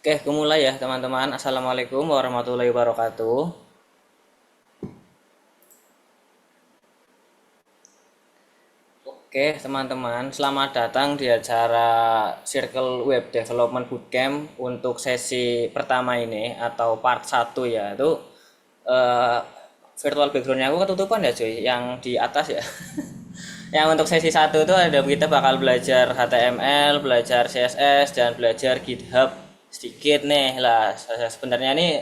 Oke, aku mulai ya teman-teman. Assalamualaikum warahmatullahi wabarakatuh. Oke, teman-teman, selamat datang di acara Circle Web Development Bootcamp untuk sesi pertama ini atau part satu ya. Itu eh, virtual backgroundnya aku ketutupan ya cuy, yang di atas ya. Yang untuk sesi satu itu ada kita bakal belajar HTML, belajar CSS, dan belajar GitHub sedikit nih lah. Sebenarnya ini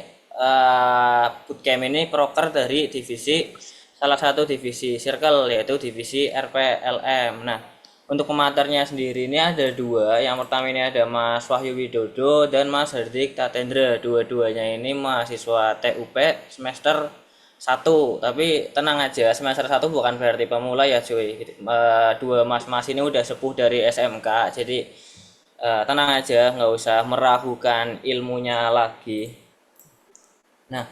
bootcamp ini proker dari divisi salah satu divisi Circle yaitu divisi RPLM. Nah, untuk pematernya sendiri ini ada dua. Yang pertama ini ada Mas Wahyu Widodo dan Mas Hardik Tatendra. Dua-duanya ini mahasiswa TUP semester satu, tapi tenang aja, semester satu bukan berarti pemula ya cuy. Dua mas-mas ini udah sepuh dari SMK, jadi tenang aja, nggak usah meragukan ilmunya lagi. Nah,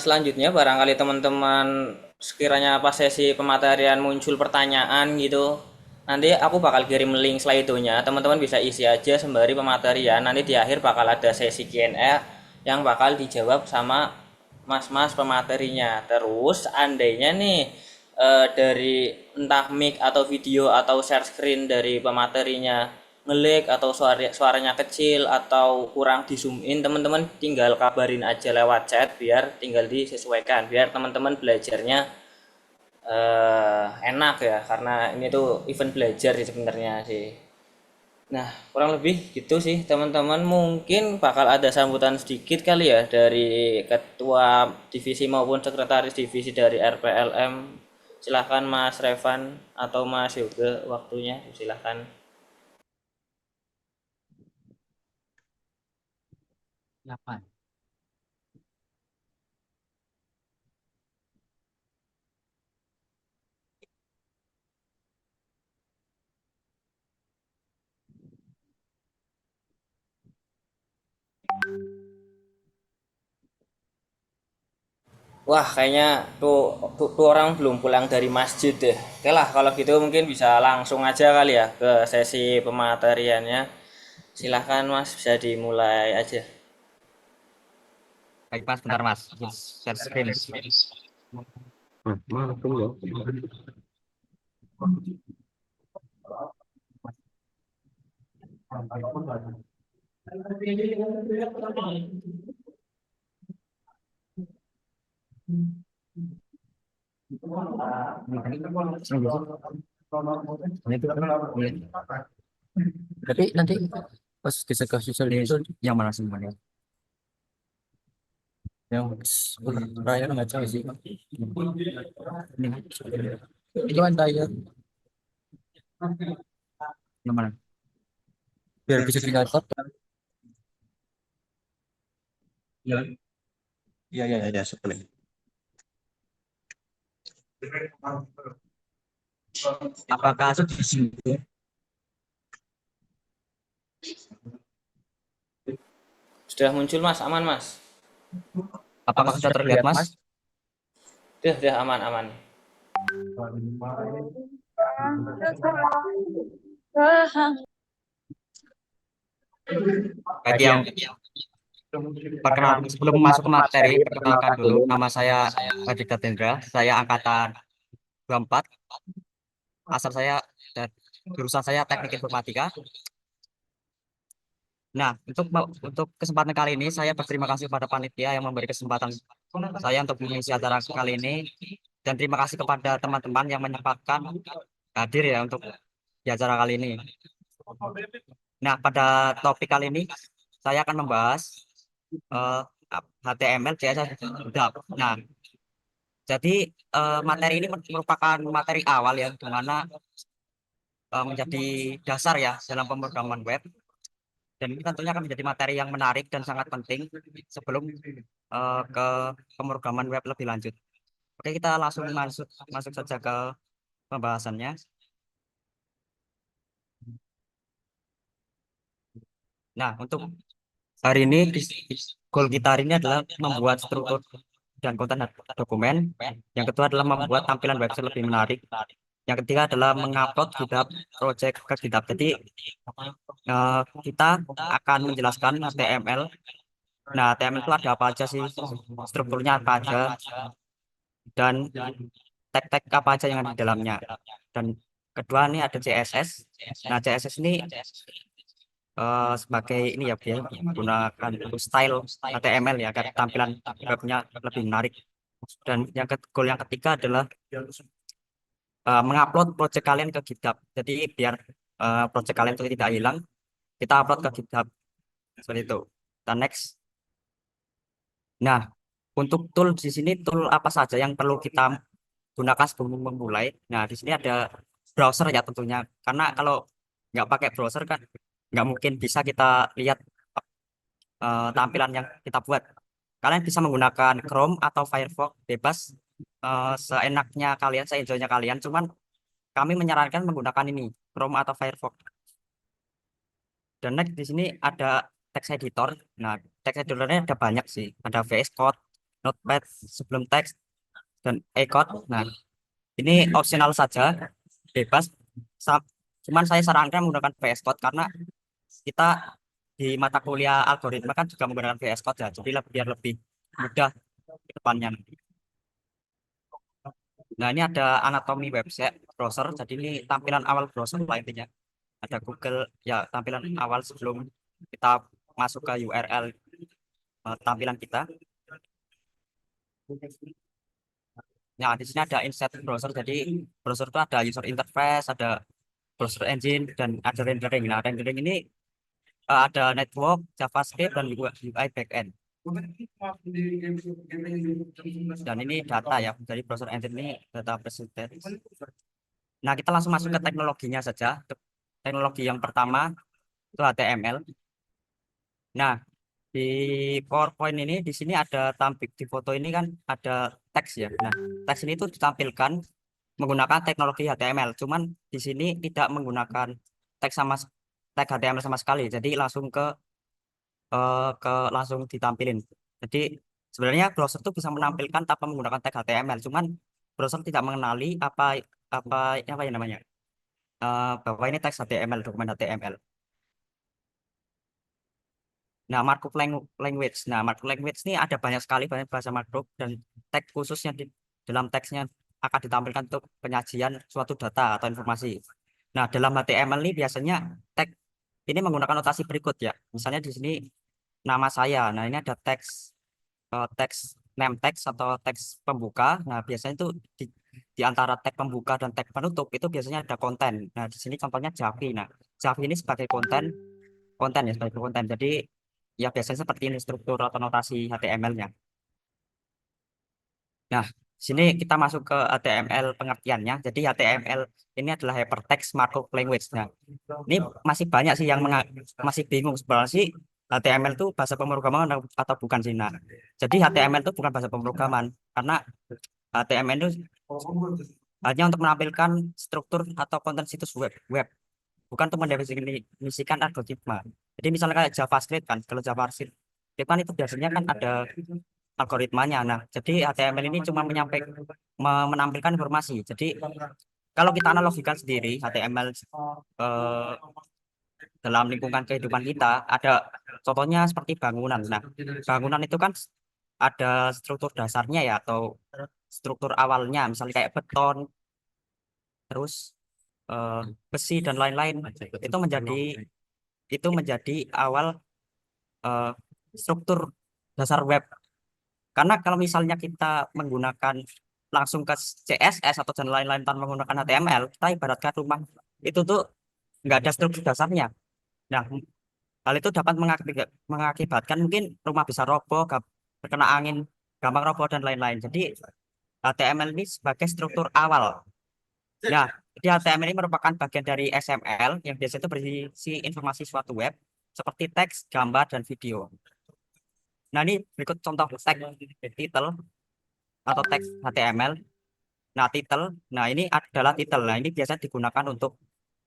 selanjutnya barangkali teman-teman sekiranya pas sesi pematerian muncul pertanyaan gitu, nanti aku bakal kirim link slide-nya, teman-teman bisa isi aja sembari pematerian. Nanti di akhir bakal ada sesi Q&A yang bakal dijawab sama mas-mas pematerinya. Terus andainya nih dari entah mic atau video atau share screen dari pematerinya ngelik atau suaranya kecil atau kurang di zoom in, teman-teman tinggal kabarin aja lewat chat, biar tinggal disesuaikan biar teman-teman belajarnya enak ya, karena ini tuh event belajar sih sebenarnya sih. Nah, kurang lebih gitu sih teman-teman. Mungkin bakal ada sambutan sedikit kali ya dari ketua divisi maupun sekretaris divisi dari RPLM. Silahkan Mas Revan atau Mas Yoga, waktunya silahkan. Delapan. Wah, kayaknya tuh orang belum pulang dari masjid deh. Oke lah, kalau gitu mungkin bisa langsung aja kali ya ke sesi pemateriannya. Silahkan Mas, bisa dimulai aja. Baik mas, bentar mas. Share screen. Tapi nanti pas kita ke social media yang mana semuanya? Yang Raya nggak tahu sih. Ini kan Raya yang mana? Biar bisa tinggal foto. Ya, ya, ya, ya, seperti. Apakah di sini? Sudah muncul Mas, aman Mas. Apakah sudah terlihat mas? Sudah aman aman. Bagi yang perkenalkan sebelum masuk ke materi, perkenalkan dulu. Nama saya Adhika Tendra. Saya angkatan 24. Asal saya dan jurusan saya Teknik Informatika. Nah, untuk kesempatan kali ini saya berterima kasih kepada panitia yang memberi kesempatan saya untuk mengisi acara kali ini, dan terima kasih kepada teman-teman yang menyempatkan hadir ya untuk di acara kali ini. Nah, pada topik kali ini saya akan membahas eh, HTML, CSS, DAP. Nah, jadi materi ini merupakan materi awal ya, di mana menjadi dasar ya dalam pemrograman web. Dan ini tentunya akan menjadi materi yang menarik dan sangat penting sebelum ke pemrograman web lebih lanjut. Oke, kita langsung masuk masuk saja ke pembahasannya. Nah, untuk hari ini goal kita hari ini adalah membuat struktur dan konten dokumen. Yang kedua adalah membuat tampilan website lebih menarik. Yang ketiga adalah mengupload GitHub project ke GitHub. Jadi kita akan menjelaskan HTML. Nah, HTML itu ada apa aja sih? Strukturnya apa aja? Dan tag-tag apa aja yang ada di dalamnya. Dan kedua ini ada CSS. Nah, CSS ini sebagai ini ya, dia menggunakan untuk style HTML ya, agar tampilan webnya lebih menarik. Dan goal yang ketiga adalah mengupload project kalian ke GitHub. Jadi biar project kalian itu tidak hilang, kita upload ke GitHub seperti itu. Dan next. Nah, untuk tool di sini tool apa saja yang perlu kita gunakan sebelum memulai? Nah, di sini ada browser ya tentunya. Karena kalau nggak pakai browser kan nggak mungkin bisa kita lihat tampilan yang kita buat. Kalian bisa menggunakan Chrome atau Firefox bebas seenaknya kalian, seenjoynya kalian. Cuman kami menyarankan menggunakan ini Chrome atau Firefox. Dan next di sini ada text editor. Nah, text editornya ada banyak sih. Ada VS Code, Notepad, sebelum teks, dan e-code. Nah, ini opsional saja, bebas. Sa- Cuman saya sarankan menggunakan VS Code karena kita di mata kuliah algoritma kan juga menggunakan VS Code ya. Jadi biar lebih mudah ke depannya. Nah, ini ada anatomi website browser. Jadi ini tampilan awal browser lah intinya. Ada Google ya, tampilan awal sebelum kita masuk ke URL tampilan kita. Nah, di sini ada inset browser. Jadi browser itu ada user interface, ada browser engine, dan ada rendering. Nah, rendering ini ada network, JavaScript, dan UI backend. Dan ini data ya. Jadi browser engine ini data presented. Nah, kita langsung masuk ke teknologinya saja. Teknologi yang pertama itu HTML. Nah, di PowerPoint ini di sini ada tampil di foto ini kan ada teks ya. Nah, teks ini tuh ditampilkan menggunakan teknologi HTML. Cuman di sini tidak menggunakan teks sama tag HTML sama sekali. Jadi langsung langsung ditampilin. Jadi sebenarnya browser tuh bisa menampilkan tanpa menggunakan tag HTML. Cuman browser tidak mengenali apa apa apa yang namanya bahwa ini teks HTML, dokumen HTML. Nah, language. Nah, markup language ini ada banyak sekali, banyak bahasa markup dan tag khususnya di dalam teksnya akan ditampilkan untuk penyajian suatu data atau informasi. Nah, dalam HTML ini biasanya tag ini menggunakan notasi berikut ya. Misalnya di sini nama saya. Nah, ini ada teks name text atau teks pembuka. Nah, biasanya itu di antara tag pembuka dan tag penutup itu biasanya ada konten. Nah, di sini contohnya Javi. Nah, Javi ini sebagai konten konten ya, sebagai konten. Jadi ya biasanya seperti ini struktur atau notasi HTML-nya. Nah, sini kita masuk ke HTML pengertiannya. Jadi HTML ini adalah Hypertext Markup Language. Nah, ini masih banyak sih yang masih bingung sebenarnya sih HTML itu bahasa pemrograman atau bukan sih. Nah, jadi HTML itu bukan bahasa pemrograman karena HTML itu hanya untuk menampilkan struktur atau konten situs web, bukan untuk mendefinisikan algoritma. Jadi misalnya kayak JavaScript kan, kalau JavaScript kan itu biasanya kan ada algoritmanya. Nah, jadi HTML ini cuma menampilkan informasi. Jadi kalau kita analogikan sendiri HTML eh, dalam lingkungan kehidupan kita, ada contohnya seperti bangunan. Nah, bangunan itu kan ada struktur dasarnya ya atau struktur awalnya, misalnya kayak beton, terus eh, besi dan lain-lain. Itu menjadi awal eh, struktur dasar web. Karena kalau misalnya kita menggunakan langsung ke CSS atau dan lain-lain tanpa menggunakan HTML, kita ibaratkan rumah itu tuh nggak ada struktur dasarnya. Nah, hal itu dapat mengakibatkan mungkin rumah bisa roboh, terkena angin, gampang roboh dan lain-lain. Jadi HTML ini sebagai struktur awal. Nah, jadi HTML ini merupakan bagian dari XML yang biasanya itu berisi informasi suatu web seperti teks, gambar, dan video. Nah, ini berikut contoh tag title atau teks HTML. Nah, title. Nah, ini adalah title. Nah, ini biasa digunakan untuk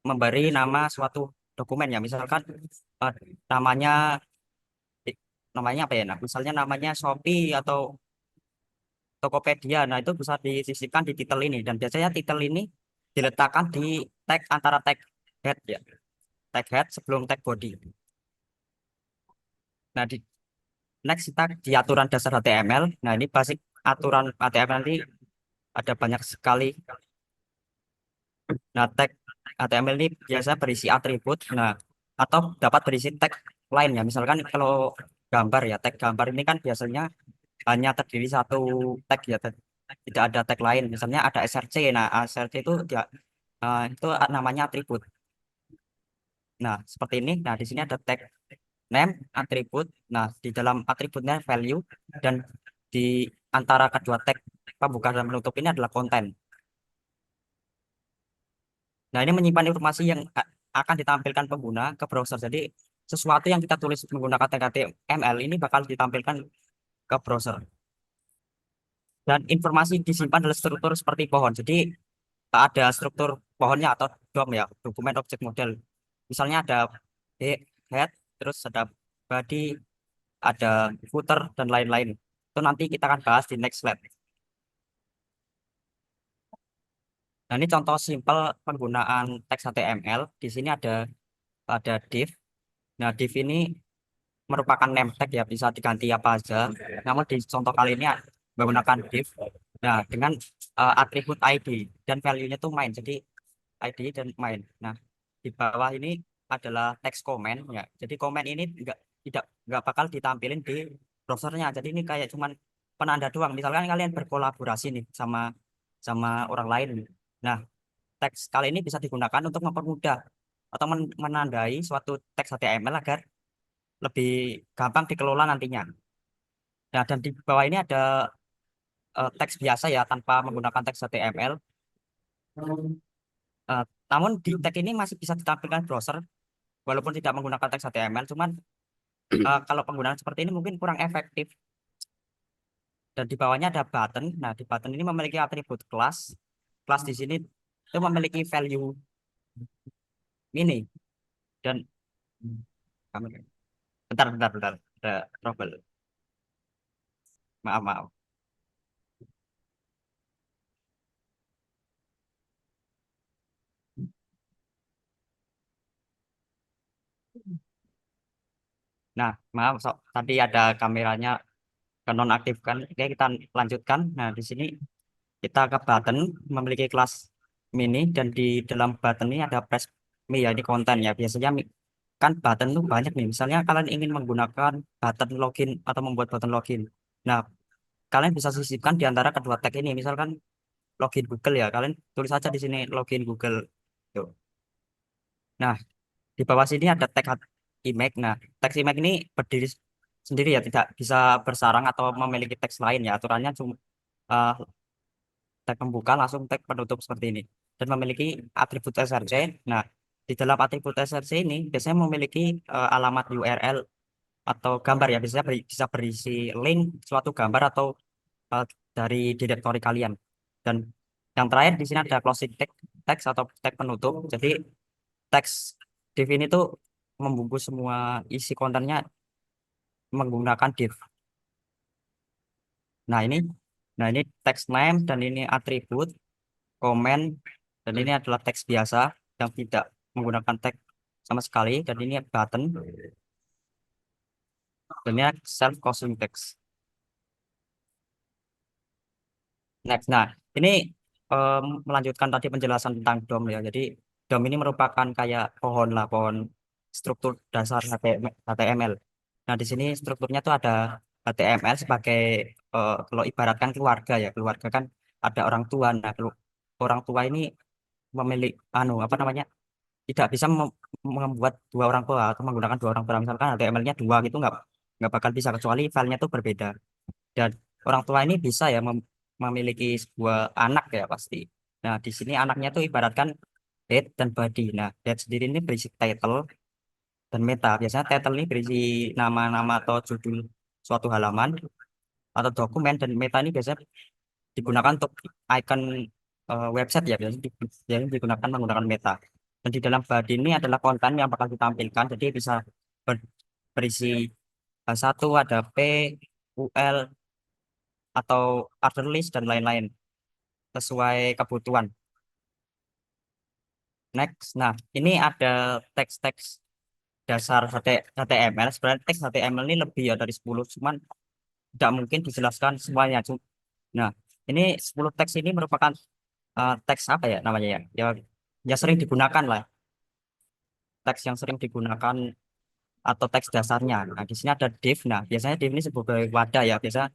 memberi nama suatu dokumen ya. Misalkan eh, namanya namanya apa ya? Nah, misalnya namanya Shopee atau Tokopedia. Nah, itu bisa disisipkan di title ini dan biasanya title ini diletakkan di tag antara tag head ya, tag head sebelum tag body. Nah, di next kita di aturan dasar HTML. Nah, ini basic aturan HTML ini ada banyak sekali. Nah, tag HTML ini biasa berisi atribut. Nah, atau dapat berisi tag lainnya. Misalkan kalau gambar ya, tag gambar ini kan biasanya hanya terdiri satu tag ya, tidak ada tag lain. Misalnya ada src. Nah, src itu dia itu namanya atribut. Nah, seperti ini. Nah, di sini ada tag name, atribut. Nah, di dalam atributnya value dan di antara kedua tag pembuka dan penutup ini adalah konten. Nah, ini menyimpan informasi yang akan ditampilkan pengguna ke browser. Jadi, sesuatu yang kita tulis menggunakan tag HTML ini bakal ditampilkan ke browser. Dan informasi disimpan dalam struktur seperti pohon. Jadi, ada struktur pohonnya atau DOM ya, dokumen objek model. Misalnya ada head, terus ada body, ada footer, dan lain-lain. Itu nanti kita akan bahas di next slide. Nah, ini contoh simpel penggunaan teks HTML. Di sini ada div. Nah, div ini merupakan name tag ya, bisa diganti apa aja. Namun di contoh kali ini menggunakan div. Nah, dengan atribut ID dan value-nya itu main. Jadi ID dan main. Nah, di bawah ini adalah teks komen ya. Jadi komen ini tidak bakal ditampilin di browsernya. Jadi ini kayak cuman penanda doang. Misalkan kalian berkolaborasi nih sama sama orang lain. Nah, teks kali ini bisa digunakan untuk mempermudah atau menandai suatu teks HTML agar lebih gampang dikelola nantinya. Nah, dan di bawah ini ada teks biasa ya tanpa menggunakan teks HTML. Eh, namun di tag ini masih bisa ditampilkan browser walaupun tidak menggunakan teks HTML. Cuman kalau penggunaan seperti ini mungkin kurang efektif. Dan di bawahnya ada button. Nah, di button ini memiliki atribut kelas. Kelas di sini itu memiliki value ini dan bentar, ada trouble. Maaf. Nah, maaf, tadi ada kameranya nonaktifkan. Oke, kita lanjutkan. Nah, di sini kita ke button memiliki kelas mini dan di dalam button ini ada press me ya, ini konten ya. Biasanya kan button itu banyak nih. Misalnya kalian ingin menggunakan button login atau membuat button login. Nah, kalian bisa sisipkan di antara kedua tag ini. Misalkan login Google ya, kalian tulis saja di sini login Google. Tuh. Nah, di bawah sini ada tag image. Nah, teks image ini berdiri sendiri ya, tidak bisa bersarang atau memiliki teks lain ya. Aturannya cuma eh, tag pembuka langsung tag penutup seperti ini dan memiliki atribut src. Nah, di dalam atribut src ini biasanya memiliki alamat URL atau gambar ya, biasanya bisa berisi link suatu gambar atau eh, dari direktori kalian. Dan yang terakhir di sini ada closing tag, teks atau tag penutup. Jadi teks div ini tuh membungkus semua isi kontennya menggunakan div. Nah, ini teks name dan ini atribut, komen, dan ini adalah teks biasa yang tidak menggunakan tag sama sekali, dan ini button dan ini self closing text. Next, nah ini melanjutkan tadi penjelasan tentang DOM ya. Jadi DOM ini merupakan kayak pohon lah, pohon struktur dasar HTML. Nah, di sini strukturnya tuh ada HTML sebagai kalau ibaratkan keluarga ya, keluarga kan ada orang tua. Nah, orang tua ini memilih apa namanya, tidak bisa membuat dua orang tua atau menggunakan dua orang tua. Misalkan HTML-nya dua gitu nggak bakal bisa kecuali filenya itu berbeda. Dan orang tua ini bisa ya memiliki sebuah anak ya pasti. Nah, di sini anaknya tuh ibaratkan head dan body. Nah, head sendiri ini berisi title dan meta. Biasanya title ini berisi nama-nama atau judul suatu halaman atau dokumen, dan meta ini biasanya digunakan untuk icon website ya, biasanya digunakan menggunakan meta. Dan di dalam body ini adalah konten yang bakal ditampilkan. Jadi bisa berisi satu ada P, UL, atau order list dan lain-lain sesuai kebutuhan. Next. Nah, ini ada teks-teks dasar HTML. Sebenarnya teks HTML ini lebih ya dari 10, cuman tidak mungkin dijelaskan semuanya. Nah, ini 10 teks ini merupakan teks apa ya namanya ya? Ya sering digunakan lah, teks yang sering digunakan atau teks dasarnya. Nah, di sini ada div. Nah, biasanya div ini sebagai wadah ya, biasanya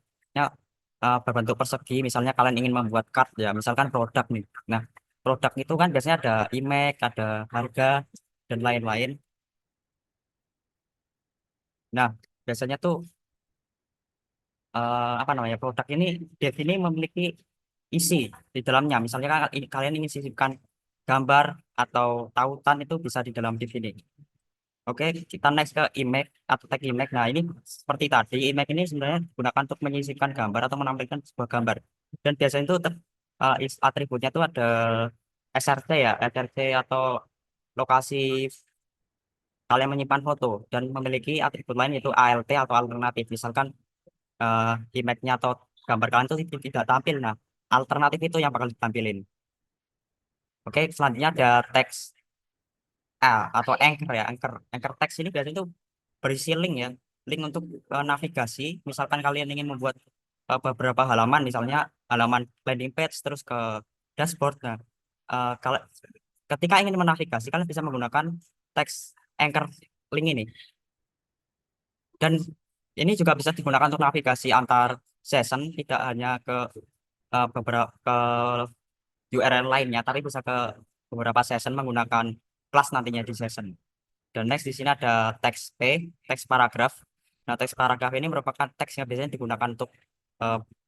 berbentuk persegi. Misalnya kalian ingin membuat card ya, misalkan produk nih. Nah, produk itu kan biasanya ada image, ada harga dan lain-lain. Nah, biasanya tuh apa namanya produk ini div ini memiliki isi di dalamnya. Misalnya kalian ingin sisipkan gambar atau tautan itu bisa di dalam div ini. Oke, kita next ke image atau tag image. Nah, ini seperti tadi, image ini sebenarnya digunakan untuk menyisipkan gambar atau menampilkan sebuah gambar. Dan biasanya itu atributnya itu ada SRC ya, SRC atau lokasi kalian menyimpan foto dan memiliki atribut lain yaitu ALT atau alternatif. Misalkan image-nya atau gambar kalian itu tidak tampil. Nah, alternatif itu yang bakal ditampilin. Oke, selanjutnya ada teks atau anchor ya, anchor text ini biasanya itu berisi link ya, link untuk navigasi. Misalkan kalian ingin membuat beberapa halaman, misalnya halaman landing page terus ke dashboard. Nah, kalau ketika ingin menavigasi, kalian bisa menggunakan teks anchor link ini. Dan ini juga bisa digunakan untuk navigasi antar session, tidak hanya ke beberapa ke URL lainnya, tapi bisa ke beberapa session menggunakan kelas nantinya di session. Dan next di sini ada teks teks paragraf. Nah, teks paragraf ini merupakan teks yang biasanya digunakan untuk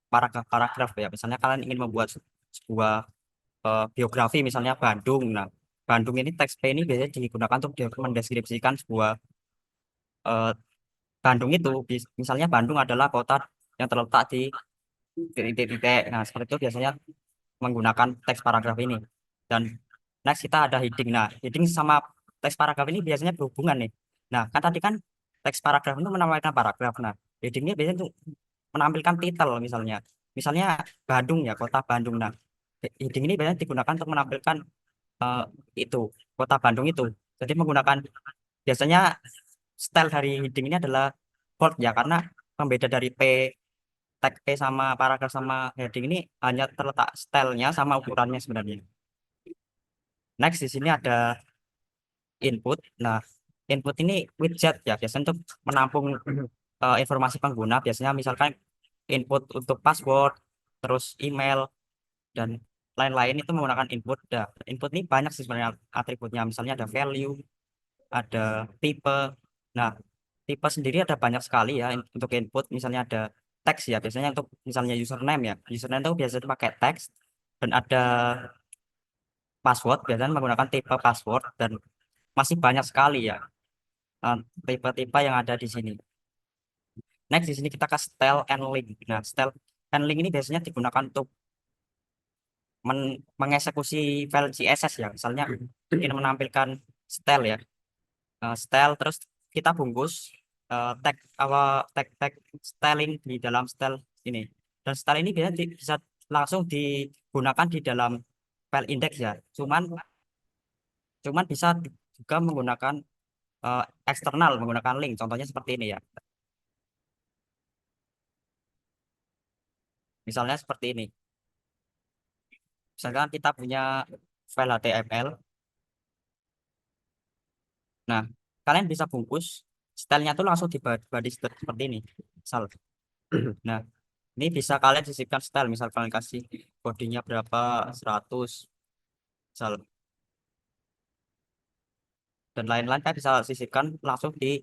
paragraf-paragraf ya. Misalnya kalian ingin membuat sebuah biografi, misalnya Bandung. Nah, Bandung ini teks P ini biasanya digunakan untuk mendeskripsikan sebuah eh, Bandung itu. Misalnya Bandung adalah kota yang terletak di titik-titik. Nah, seperti itu biasanya menggunakan teks paragraf ini. Dan next kita ada heading. Nah, heading sama teks paragraf ini biasanya berhubungan nih. Nah, kan tadi kan teks paragraf itu menampilkan paragraf. Nah, headingnya biasanya itu menampilkan titel misalnya. Misalnya Bandung ya, kota Bandung. Nah, heading ini biasanya digunakan untuk menampilkan eh, itu, kota Bandung itu. Jadi menggunakan biasanya style dari heading ini adalah bold ya, karena pembeda dari tag P sama paragraf sama heading ini hanya terletak stylenya sama ukurannya sebenarnya. Next di sini ada input. Nah, input ini widget ya, biasanya untuk menampung informasi pengguna. Biasanya misalkan input untuk password, terus email dan lain-lain itu menggunakan input. Nah, input ini banyak sih sebenarnya atributnya. Misalnya ada value, ada tipe. Nah, tipe sendiri ada banyak sekali ya untuk input. Misalnya ada teks ya, biasanya untuk misalnya username ya. Username itu biasanya pakai teks dan ada password biasanya menggunakan tipe password dan masih banyak sekali ya eh, tipe-tipe yang ada di sini. Next di sini kita ke style and link. Nah, style and link ini biasanya digunakan untuk mengeksekusi file CSS ya. Misalnya ingin menampilkan style ya, style terus kita bungkus tag tag tag styling di dalam style ini. Dan style ini biasanya bisa langsung digunakan di dalam file index ya. Cuman cuman bisa juga menggunakan eh, eksternal menggunakan link. Contohnya seperti ini ya. Misalnya seperti ini. Misalkan kita punya file HTML. Nah, kalian bisa bungkus stylenya tuh langsung di body seperti ini. Misal. Nah, ini bisa kalian sisipkan style. Misal kalian kasih bodinya berapa 100 misal dan lain-lain kan bisa sisipkan langsung di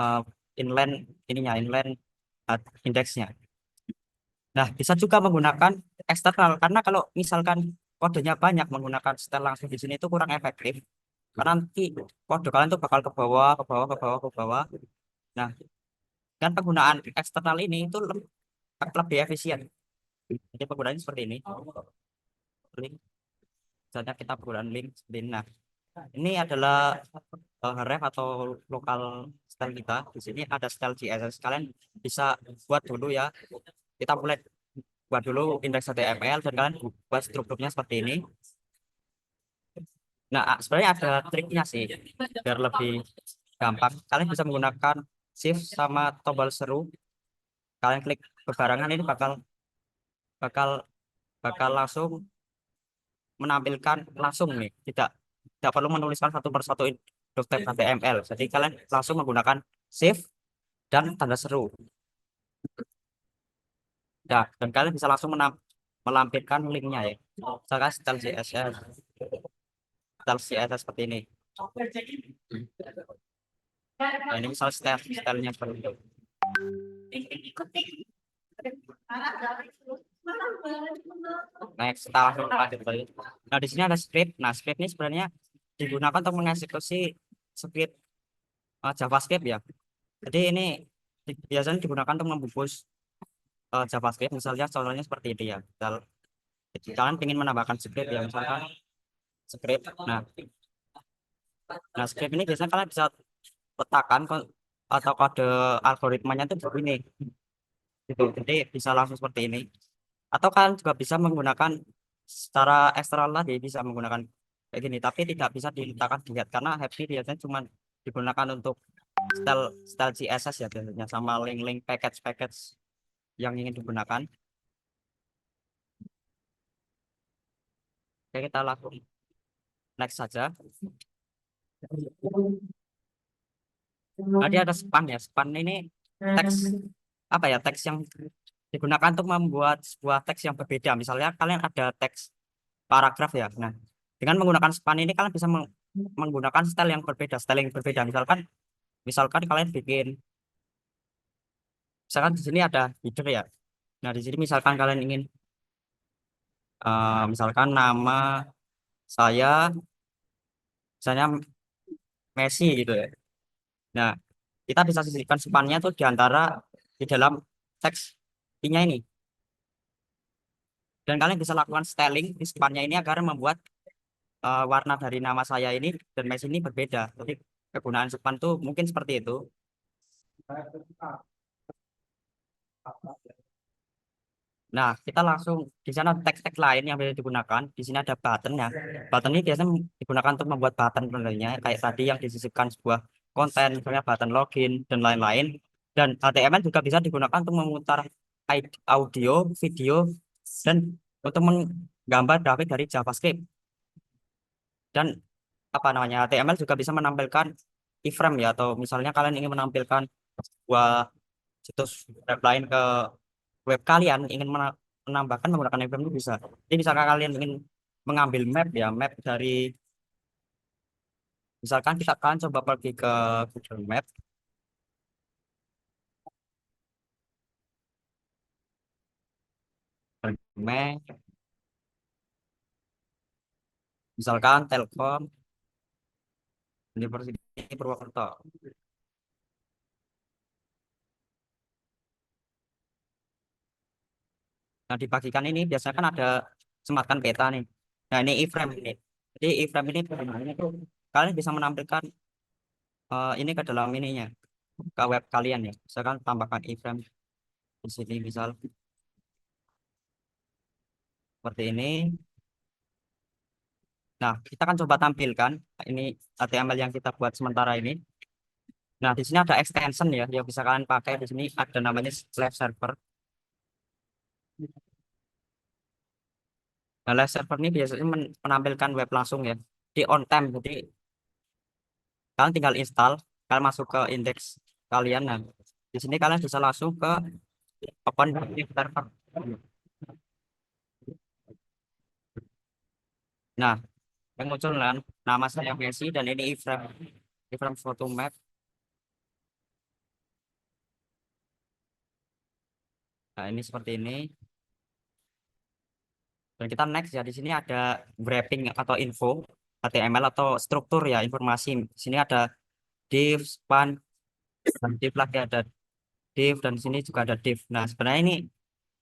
eh, inline inline indeksnya. Nah, bisa juga menggunakan eksternal karena kalau misalkan kodenya banyak menggunakan style langsung di sini itu kurang efektif karena nanti kode kalian tuh bakal ke bawah, ke bawah, ke bawah, ke bawah. Nah, dan penggunaan eksternal ini itu lebih efisien. Jadi penggunaannya seperti ini. Link, misalnya kita penggunaan link seperti ini. Nah, ini adalah ref atau lokal style kita. Di sini ada style CSS. Kalian bisa buat dulu ya. Kita mulai buat dulu indeks HTML dan kalian buat strukturnya seperti ini. Nah, sebenarnya ada triknya sih biar lebih gampang. Kalian bisa menggunakan shift sama tombol seru. Kalian klik berbarengan ini bakal bakal bakal langsung menampilkan langsung nih. Tidak perlu menuliskan satu persatu daftar HTML. Jadi kalian langsung menggunakan shift dan tanda seru. Nah, dan kalian bisa langsung melampirkan linknya ya. Misalkan style CSS, seperti ini. Nah, ini misal stylenya seperti itu. Next, kita langsung lanjut lagi. Nah, di sini ada script. Nah, script ini sebenarnya digunakan untuk mengeksekusi script JavaScript ya. Jadi ini biasanya digunakan untuk membungkus JavaScript. Misalnya contohnya seperti ini ya. Kalian ingin menambahkan script ya, misalkan script. Nah, script ini biasanya kalian bisa letakkan atau kode algoritmanya itu begini gitu. Jadi bisa langsung seperti ini. Atau kalian juga bisa menggunakan secara eksternal lagi, bisa menggunakan kayak gini, tapi tidak bisa diletakkan di head karena head ini biasanya cuma digunakan untuk style style CSS ya biasanya, sama link-link package-package yang ingin digunakan. Oke, kita langsung next saja. Tadi ada span ya. Span ini teks apa ya? Teks yang digunakan untuk membuat sebuah teks yang berbeda. Misalnya kalian ada teks paragraf ya. Nah, dengan menggunakan span ini kalian bisa menggunakan style yang berbeda. Misalkan kalian misalkan di sini ada header ya. Nah, di sini misalkan kalian ingin misalkan nama saya misalnya Messi gitu ya. Nah, kita bisa sisipkan spannya tuh di dalam teks nya ini. Dan kalian bisa lakukan styling di spannya ini agar membuat warna dari nama saya ini dan Messi ini berbeda. Jadi kegunaan span tuh mungkin seperti itu. Nah, kita langsung di sana teks-teks lain yang bisa digunakan. Di sini ada button ya. Button ini biasanya digunakan untuk membuat button sebenarnya kayak tadi yang disisipkan sebuah konten, misalnya button login dan lain-lain. Dan HTML juga bisa digunakan untuk memutar audio, video, dan untuk menggambar grafik dari JavaScript. Dan apa namanya HTML juga bisa menampilkan iframe ya, atau misalnya kalian ingin menampilkan sebuah situs web lain ke web kalian, ingin menambahkan menggunakan iframe itu bisa. Jadi misalkan kalian ingin mengambil map dari misalkan kita akan coba pergi ke Google Map. Map misalkan Telkom University Purwokerto. Nah, dibagikan ini biasanya kan ada sematkan peta nih. Nah, ini iframe ini. Jadi iframe ini penggunaannya tuh kalian bisa menampilkan ini ke dalam ininya ke web kalian ya. Misalkan tambahkan iframe di sini misal seperti ini. Nah, kita akan coba tampilkan ini HTML yang kita buat sementara ini. Nah, di sini ada extension ya yang bisa kalian pakai. Di sini ada namanya Live Server. Nah, Live Server ini biasanya menampilkan web langsung ya di on time. Jadi kalian tinggal install, kalian masuk ke indeks kalian. Nah, di sini kalian bisa langsung ke open Live Server. Nah, yang muncul kan nama saya Messi dan ini iframe photo map. Nah, ini seperti ini. Dan kita next ya, di sini ada wrapping atau info HTML atau struktur ya informasi. Di sini ada div, span, dan div lagi ada div, dan di sini juga ada div. Nah, sebenarnya ini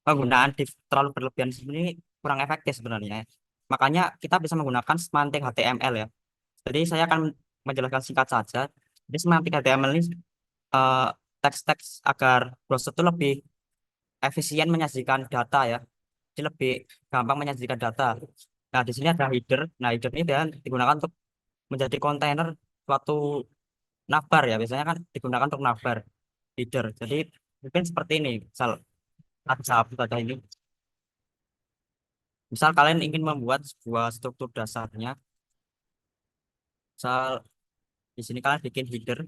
penggunaan div terlalu berlebihan ini kurang efektif sebenarnya. Makanya kita bisa menggunakan semantik HTML ya. Jadi saya akan menjelaskan singkat saja. Jadi semantik HTML ini eh, teks-teks agar browser itu lebih efisien menyajikan data ya. Jadi lebih gampang menyajikan data. Nah, di sini ada header. Nah, header ini dia digunakan untuk menjadi kontainer suatu navbar ya, biasanya kan digunakan untuk navbar header. Jadi mungkin seperti ini, misal ada ini, misal kalian ingin membuat sebuah struktur dasarnya, misal di sini kalian bikin header.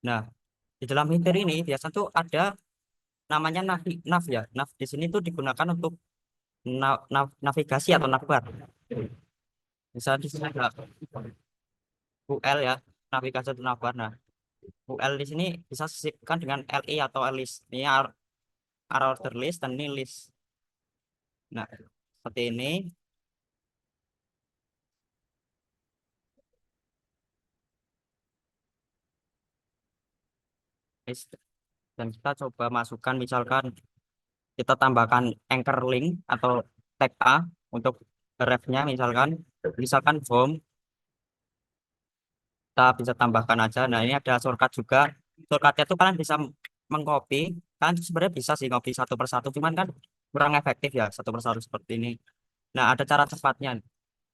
Nah, di dalam header ini biasa tuh ada namanya nav ya. Nav di sini tuh digunakan untuk navigasi atau navbar. Misal di sini ada UL ya, navigasi atau navbar. Nah, UL di sini bisa disisipkan dengan LI atau list. Ini order list dan ini list. Nah, seperti ini. List. Dan kita coba masukkan, misalkan kita tambahkan anchor link atau tag A untuk refnya, misalkan home, kita bisa tambahkan aja. Nah, ini ada shortcut juga. Shortcutnya tuh kalian bisa mengcopy. Kalian sebenarnya bisa sih copy satu persatu, cuman kan kurang efektif ya satu persatu seperti ini. Nah, ada cara cepatnya.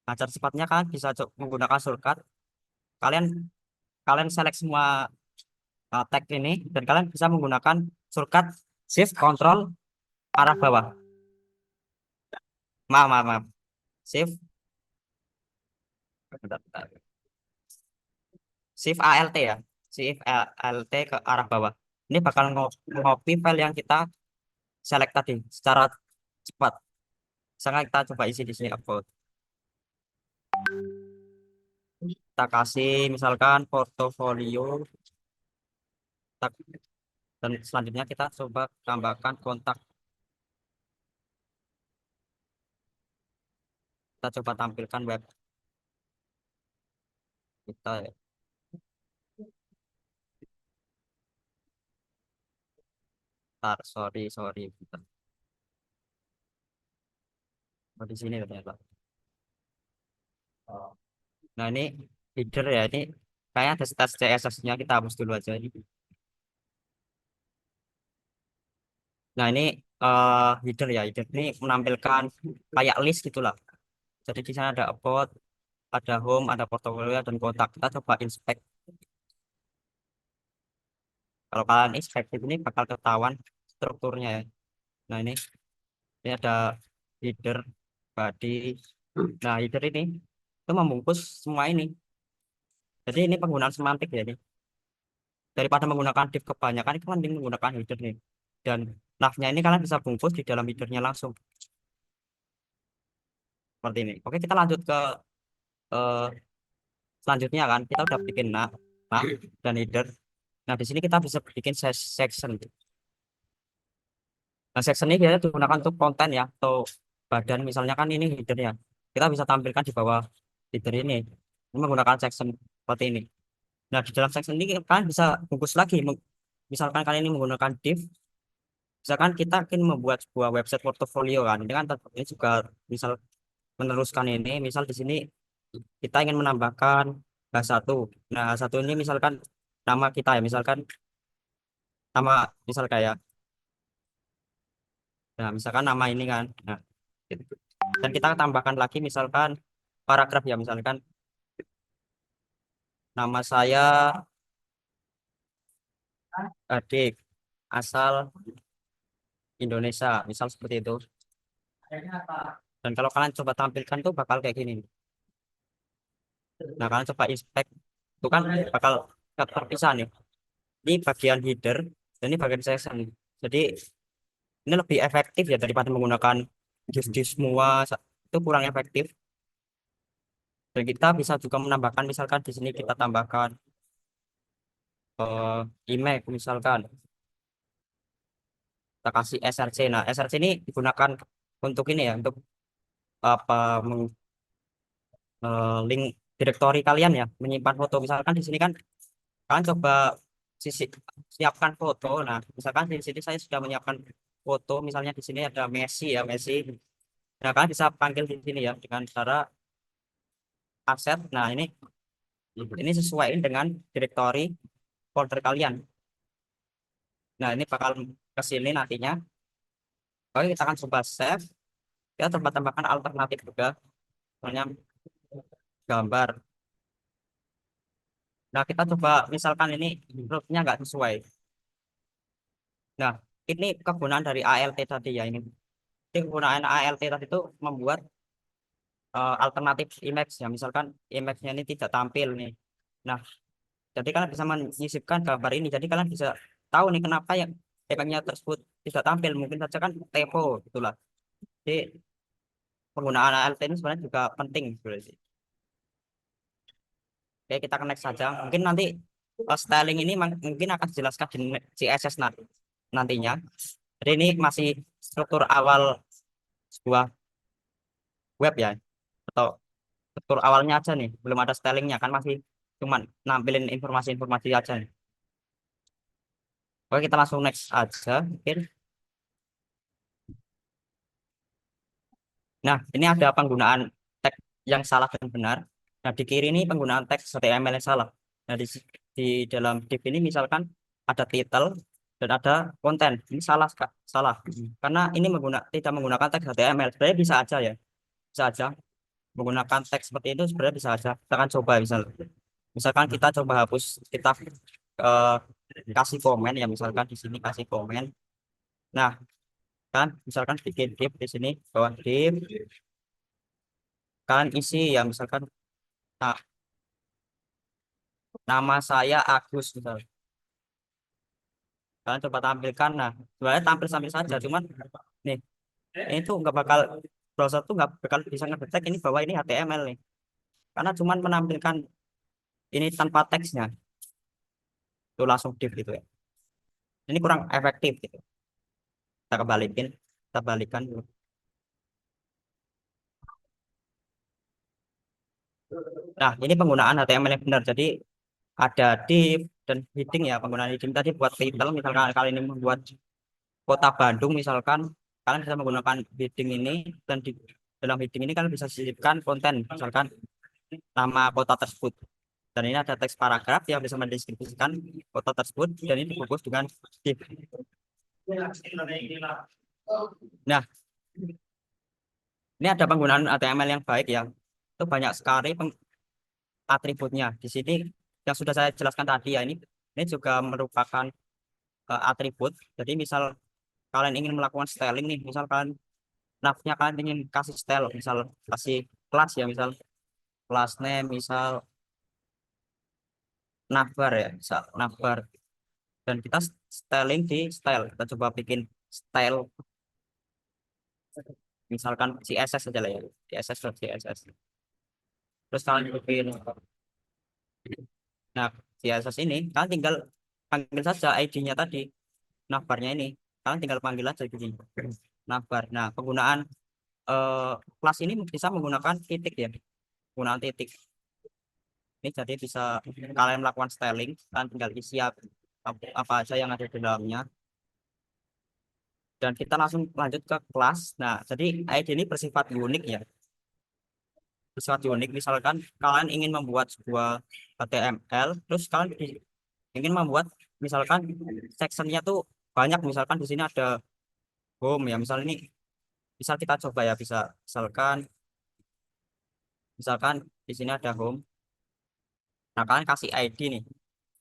Nah, cara cepatnya kalian bisa menggunakan shortcut. Kalian kalian select semua tag ini dan kalian bisa menggunakan shortcut Shift Control arah bawah. Maaf, maaf, maaf. Shift, bentar, bentar. Shift ALT ya. Shift ALT ke arah bawah. Ini bakal ngopi file yang kita select tadi secara cepat. Misalnya kita coba isi di sini upload. Kita kasih misalkan portofolio. Dan selanjutnya kita coba tambahkan kontak. Kita coba tampilkan web kita ya. Bentar, sorry. Bentar. Oh, di sini ternyata. Nah, ini header ya. Ini kayaknya ada stats CSS-nya, kita hapus dulu aja ini. Nah, ini header ya. Header ini menampilkan kayak list gitulah. Jadi di sana ada about, ada home, ada portfolio dan kontak. Kita coba inspect. Kalau kalian inspect ini bakal ketahuan strukturnya ya. Nah, ini ada header, body. Nah, header ini itu membungkus semua ini. Jadi ini penggunaan semantik ya ini. Daripada menggunakan div kebanyakan, itu mending menggunakan header nih. Dan navnya ini kalian bisa bungkus di dalam headernya langsung. Seperti ini. Oke, kita lanjut ke eh, selanjutnya kan. Kita udah bikin nav dan header. Nah, di sini kita bisa bikin section. Nah, section ini biasanya digunakan untuk konten ya, atau badan. Misalnya kan ini headernya. Kita bisa tampilkan di bawah header ini. Ini menggunakan section seperti ini. Nah, di dalam section ini kalian bisa bungkus lagi. Misalkan kalian ini menggunakan div, misalkan kita ingin membuat sebuah website portofolio kan. Ini kan ini juga misal meneruskan ini. Misal di sini kita ingin menambahkan H1. Nah, H1 ini misalkan nama kita ya, misalkan nama misal kayak, nah misalkan nama ini kan. Nah, gitu. Dan kita tambahkan lagi misalkan paragraf ya, misalkan nama saya adik asal Indonesia, misal seperti itu. Dan kalau kalian coba tampilkan tuh bakal kayak gini. Nah, kalian coba inspect, itu kan bakal terpisah nih. Ini bagian header dan ini bagian section. Jadi ini lebih efektif ya daripada menggunakan div semua, itu kurang efektif. Dan kita bisa juga menambahkan, misalkan di sini kita tambahkan image misalkan, kita kasih src. Nah, src ini digunakan untuk ini ya, untuk apa, link direktori kalian ya, menyimpan foto. Misalkan di sini kan kalian coba sisi siapkan foto. Nah, misalkan di sini saya sudah menyiapkan foto, misalnya di sini ada Messi ya, Messi. Nah, kalian bisa panggil di sini ya dengan cara akses. Nah, ini sesuai dengan direktori folder kalian. Nah, ini bakal ke sini nantinya. Oke, kita akan coba save. Kita coba tambahkan alternatif juga, misalnya gambar. Nah, kita coba misalkan ini hurufnya nggak sesuai. Nah, ini kegunaan dari ALT tadi ya ini. Jadi kegunaan ALT tadi itu membuat alternatif image ya. Misalkan image-nya ini tidak tampil nih. Nah, jadi kalian bisa menyisipkan gambar ini. Jadi kalian bisa tahu nih kenapa yang ikonnya tersebut tidak tampil. Mungkin saja kan typo gitulah. Jadi penggunaan ALT ini sebenarnya juga penting sebenarnya. Oke, kita connect saja. Mungkin nanti styling ini mungkin akan dijelaskan di CSS nantinya. Jadi ini masih struktur awal sebuah web ya, atau struktur awalnya aja nih, belum ada stylingnya kan masih cuman nampilin informasi-informasi aja nih. Oke, kita langsung next aja mungkin. Nah, ini ada penggunaan tag yang salah dan benar. Nah, di kiri ini penggunaan teks HTML yang salah. Nah, di dalam div ini misalkan ada title dan ada konten. Ini salah, Kak. Salah. Karena ini tidak menggunakan teks HTML. Sebenarnya bisa aja ya. Bisa aja menggunakan teks seperti itu sebenarnya bisa aja. Kita akan coba misalkan kita coba hapus, kita eh, kasih komen ya, misalkan di sini kasih komen. Nah, kan misalkan bikin div di sini bawah div, kalian isi ya misalkan nah, nama saya Agus misal. Kalian coba tampilkan. Nah, sebenarnya tampil saja, cuman nih ini tuh nggak bakal, browser tuh nggak bakal bisa ngedetek ini bahwa ini HTML nih, karena cuman menampilkan ini tanpa teksnya, tuh langsung div gitu ya. Ini kurang efektif gitu. Kita kebalikin, kita balikan dulu. Nah, ini penggunaan HTML yang benar. Jadi ada div dan heading ya. Penggunaan heading tadi buat title, misalkan kalian ini membuat kota Bandung misalkan, kalian bisa menggunakan heading ini, dan di dalam heading ini kalian bisa sisipkan konten, misalkan nama kota tersebut. Dan ini ada teks paragraf yang bisa mendeskripsikan kota tersebut, dan ini dibungkus dengan div. Nah, ini ada penggunaan HTML yang baik ya. Itu banyak sekali atributnya. Di sini yang sudah saya jelaskan tadi ya, ini juga merupakan atribut. Jadi misal kalian ingin melakukan styling nih, misal kalian navnya kalian ingin kasih style, misal kasih kelas ya, misal kelas name, misal navbar ya, misal navbar, dan kita styling di style, kita coba bikin style misalkan CSS saja lah ya, CSS. Terus kalian bikin, nah CSS ini kalian tinggal panggil saja ID-nya tadi, navbarnya ini kalian tinggal panggil aja gini, navbar. Nah, penggunaan eh, kelas ini bisa menggunakan titik ya, penggunaan titik ini. Jadi bisa kalian melakukan styling, kalian tinggal isi apa aja yang ada di dalamnya, dan kita langsung lanjut ke kelas. Nah, jadi ID ini bersifat unik ya, bersifat unik. Misalkan kalian ingin membuat sebuah HTML, terus kalian ingin membuat misalkan sectionnya tuh banyak, misalkan di sini ada home ya, misal ini, misal kita coba ya, misalkan di sini ada home. Nah, kalian kasih ID nih,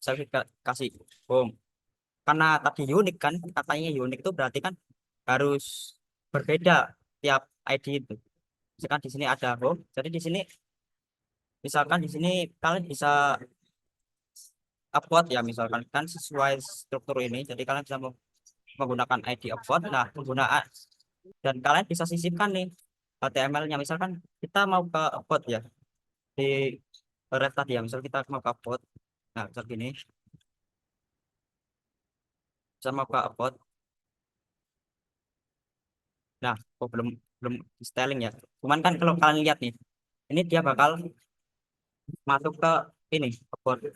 misal kita kasih home. Karena tadi unik kan, katanya unik itu berarti kan harus berbeda tiap ID itu. Misalkan di sini ada home, jadi di sini misalkan di sini kalian bisa upload ya, misalkan kan sesuai struktur ini. Jadi kalian bisa menggunakan ID upload. Nah, penggunaan, dan kalian bisa sisipkan nih HTML-nya. Misalkan kita mau ke upload ya di red tadi ya, misal kita mau ke upload. Nah, misal gini, bisa mau ke upload. Nah, belum belum di styling ya. Cuman kan kalau kalian lihat nih, ini dia bakal masuk ke ini upload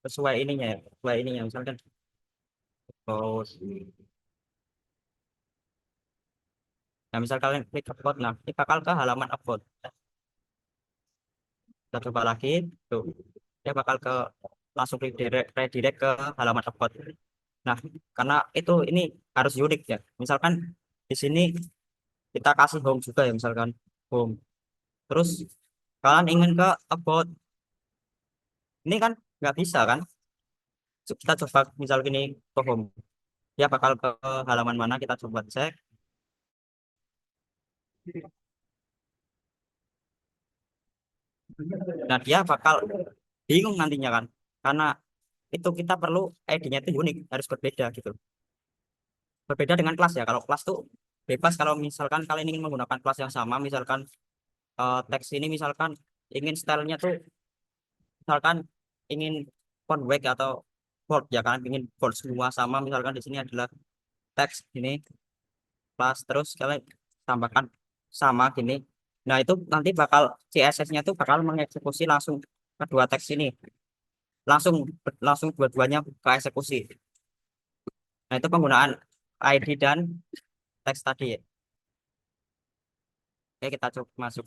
sesuai ininya ya, sesuai ininya misalkan. Oh, nah misal kalian klik upload, nah ini bakal ke halaman upload. Kita coba lagi, tuh dia bakal ke langsung redirect ke halaman upload. Nah, karena ini harus unik ya. Misalkan di sini kita kasih home juga ya, misalkan home. Terus kalian ingin ke about, ini kan nggak bisa kan. Kita coba misal gini ke home, ya bakal ke halaman mana kita coba cek. Nah, dia bakal bingung nantinya kan, karena itu kita perlu ID-nya itu unik, harus berbeda gitu. Berbeda dengan kelas ya. Kalau kelas tuh bebas, kalau misalkan kalian ingin menggunakan kelas yang sama, misalkan teks ini misalkan ingin stylenya tuh misalkan ingin font wake atau bold ya kan, ingin bold semua sama, misalkan di sini adalah teks ini kelas, terus kalian tambahkan sama gini. Nah, itu nanti bakal CSS-nya tuh bakal mengeksekusi langsung kedua teks ini, langsung langsung dua-duanya ke eksekusi. Nah, itu penggunaan ID dan teks tadi. Oke, kita coba masuk.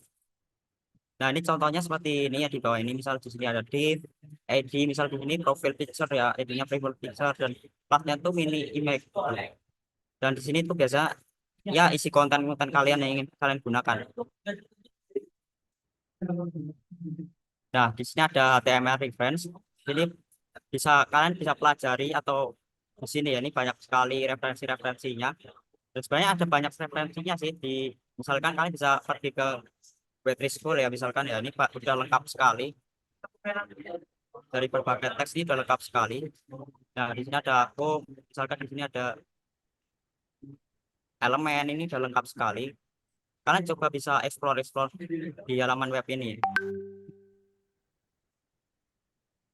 Nah, ini contohnya seperti ini ya, di bawah ini misal di sini ada div, ID, misal di sini profile picture ya, ID-nya profile picture, dan kelasnya tuh mini image. Dan di sini tuh biasa ya isi konten-konten kalian yang ingin kalian gunakan. Nah, di sini ada HTML reference. Ini kalian bisa pelajari, atau di sini ya, ini banyak sekali referensi-referensinya. Dan sebenarnya ada banyak referensinya sih, di misalkan kalian bisa pergi ke Webris School ya, misalkan ya, ini Pak udah lengkap sekali, dari berbagai teks ini udah lengkap sekali. Nah, di sini ada home, misalkan di sini ada elemen, ini udah lengkap sekali. Kalian coba bisa explore-explore di halaman web ini.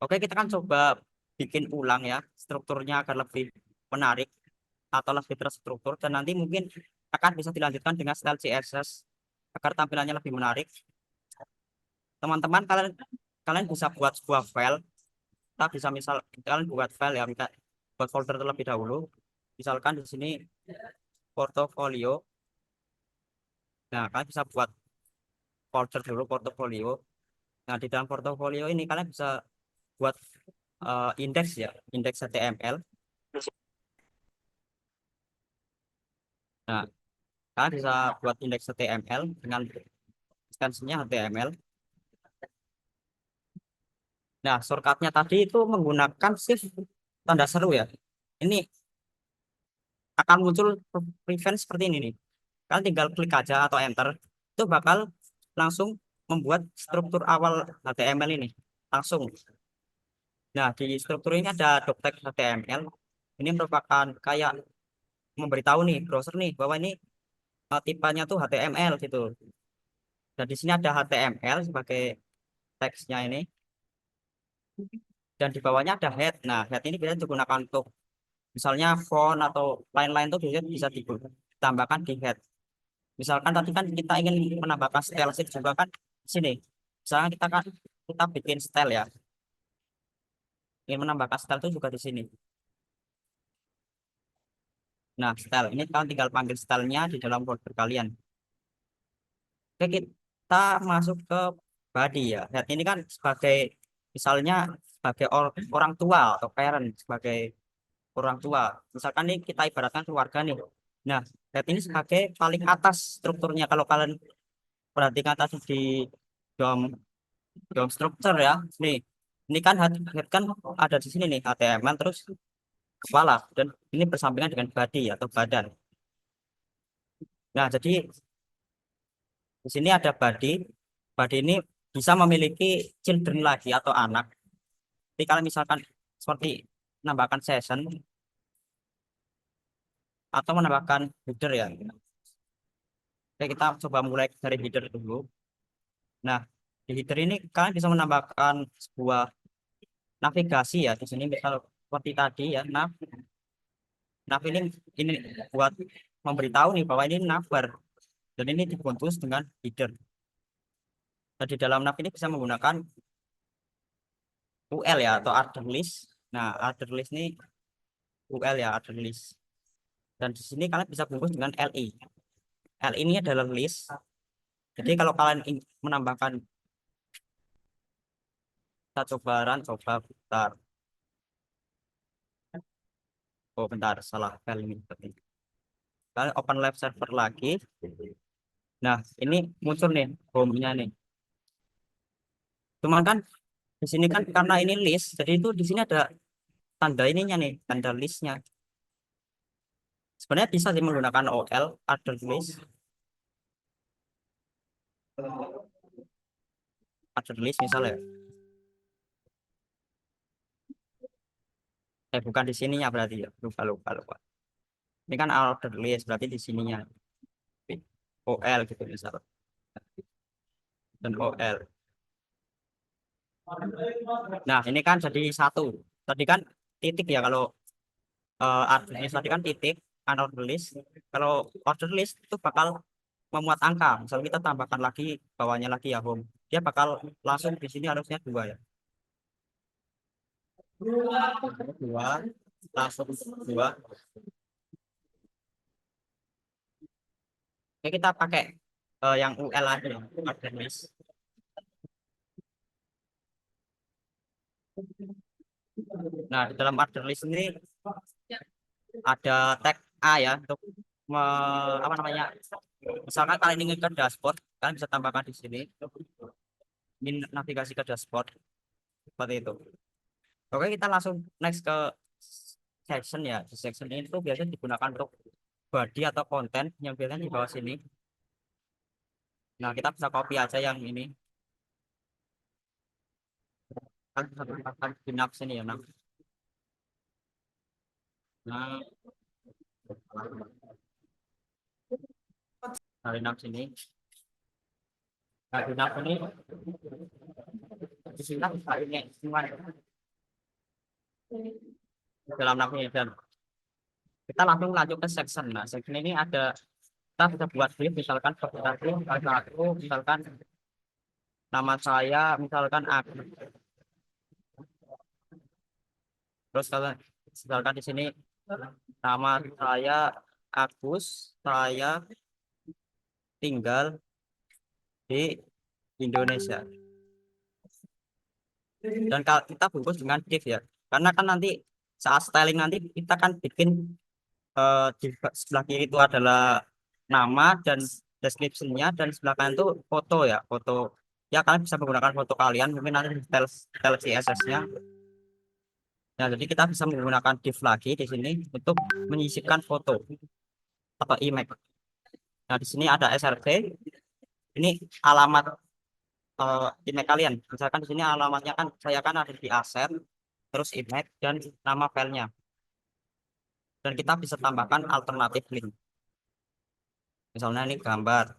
Oke, kita kan coba bikin ulang ya, strukturnya agar lebih menarik atau lebih terstruktur, dan nanti mungkin akan bisa dilanjutkan dengan style CSS agar tampilannya lebih menarik. Teman-teman, kalian kalian bisa buat sebuah file. Kita bisa misal kalian buat file ya, kita buat folder terlebih dahulu. Misalkan di sini portofolio. Nah, kalian bisa buat folder dulu portofolio. Nah, di dalam portofolio ini kalian bisa buat indeks ya, indeks HTML. Nah, kalian bisa buat indeks HTML dengan ekstensinya HTML. Nah, shortcutnya tadi itu menggunakan shift tanda seru ya. Ini akan muncul prevent seperti ini nih. Kalian tinggal klik aja atau enter, itu bakal langsung membuat struktur awal HTML ini langsung. Nah, di struktur ini ada doctext HTML. Ini merupakan kayak memberitahu nih browser nih bahwa ini tipenya tuh HTML gitu. Dan di sini ada HTML sebagai teksnya ini, dan di bawahnya ada head. Nah, head ini biasanya digunakan untuk misalnya font atau lain-lain tuh biasanya bisa ditambahkan di head. Misalkan tadi kan kita ingin menambahkan style sheet juga kan di sini. Misalnya kita bikin style ya. Ingin menambahkan style itu juga di sini. Nah, style ini kalian tinggal panggil stylenya di dalam folder kalian. Oke, kita masuk ke body ya. Head ini kan sebagai misalnya sebagai orang tua atau parent, sebagai orang tua. Misalkan nih kita ibaratkan keluarga nih. Nah, head ini sebagai paling atas strukturnya. Kalau kalian perhatikan tadi di DOM DOM structure ya. Nih, ini kan head kan ada di sini nih HTML, terus kepala, dan ini bersampingan dengan body atau badan. Nah, jadi di sini ada body. Body ini bisa memiliki children lagi atau anak. Jadi kalau misalkan seperti menambahkan session atau menambahkan header ya. Oke, kita coba mulai dari header dulu. Nah, di header ini kalian bisa menambahkan sebuah navigasi ya. Di sini misal seperti tadi ya, nav ini buat memberitahu nih bahwa ini navbar, dan ini dibungkus dengan header. Dan di dalam nav ini bisa menggunakan UL ya atau order list. Nah, order list ini UL ya, order list. Dan di sini kalian bisa bungkus dengan LI. LI ini adalah list. Jadi kalau kalian ingin menambahkan, kita coba bentar. Oh, bentar, salah file ini. Kalian open live server lagi. Nah, ini muncul nih home-nya nih. Cuman kan di sini kan karena ini list, jadi itu di sini ada tanda ininya nih, tanda listnya. Sebenarnya bisa sih menggunakan OL, order list, order list misalnya. Bukan di sininya berarti ya, lupa lupa lupa. Ini kan order list, berarti di sininya OL gitu misalnya, dan OL. Nah, ini kan jadi satu. Tadi kan titik ya kalau order list tadi kan titik, order list. Kalau order list itu bakal memuat angka. Misal kita tambahkan lagi bawahnya lagi ya home. Dia bakal langsung di sini harusnya dua ya. Dua, langsung dua. Oke, kita pakai yang UL aja ya, order list. Nah, di dalam order list ini ada tag A ya untuk apa namanya? Misalkan kalian ingin ke dashboard, kalian bisa tambahkan di sini. Ingin navigasi ke dashboard seperti itu. Oke, kita langsung next ke section ya. Di section ini tuh biasanya digunakan untuk body atau konten yang biasanya di bawah sini. Nah, kita bisa copy aja yang ini. Kan bisa ditambahkan di nafs ini ya. Nah, dari nafs ini. Nah, di nafs ini di sini bisa ini semua dalam nafs ini dan kita langsung lanjut ke section. Nah, section ini ada kita bisa buat brief misalkan seperti aku misalkan nama saya misalkan Agus. Terus kalau misalkan di sini nama saya Agus, saya tinggal di Indonesia. Dan kalau kita bungkus dengan div ya, karena kan nanti saat styling nanti kita kan bikin di sebelah kiri itu adalah nama dan description-nya dan sebelah kanan itu foto ya, foto. Ya kalian bisa menggunakan foto kalian, mungkin nanti di style CSS-nya. Nah, jadi kita bisa menggunakan div lagi di sini untuk menyisipkan foto atau image. Nah, di sini ada src. Ini alamat image kalian. Misalkan di sini alamatnya kan saya kan ada di aset, terus image dan nama filenya. Dan kita bisa tambahkan alternatif link. Misalnya ini gambar.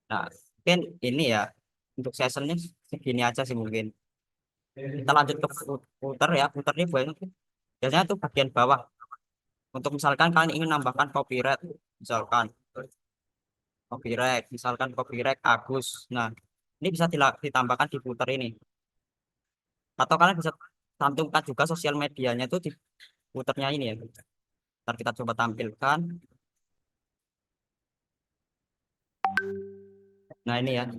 Nah, mungkin ini ya untuk sessionnya segini aja sih mungkin. Kita lanjut ke footer ya. Footer ini biasanya tuh bagian bawah. Untuk misalkan kalian ingin nambahkan copyright, misalkan copyright Agus. Nah, ini bisa ditambahkan di footer ini. Atau kalian bisa cantumkan juga sosial medianya itu di footernya ini ya. Ntar kita coba tampilkan. Nah, ini ya.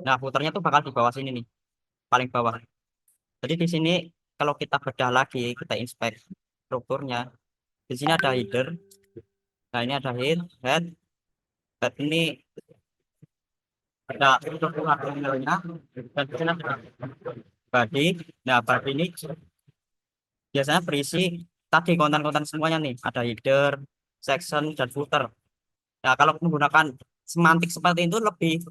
Nah, footernya tuh bakal di bawah sini nih, paling bawah. Jadi di sini kalau kita bedah lagi, kita inspect strukturnya. Di sini ada header. Nah, ini ada head ini ada strukturnya dan di sini ada body. Nah, body ini biasanya berisi tadi konten-konten semuanya nih, ada header, section dan footer. Nah, kalau menggunakan semantik seperti itu lebih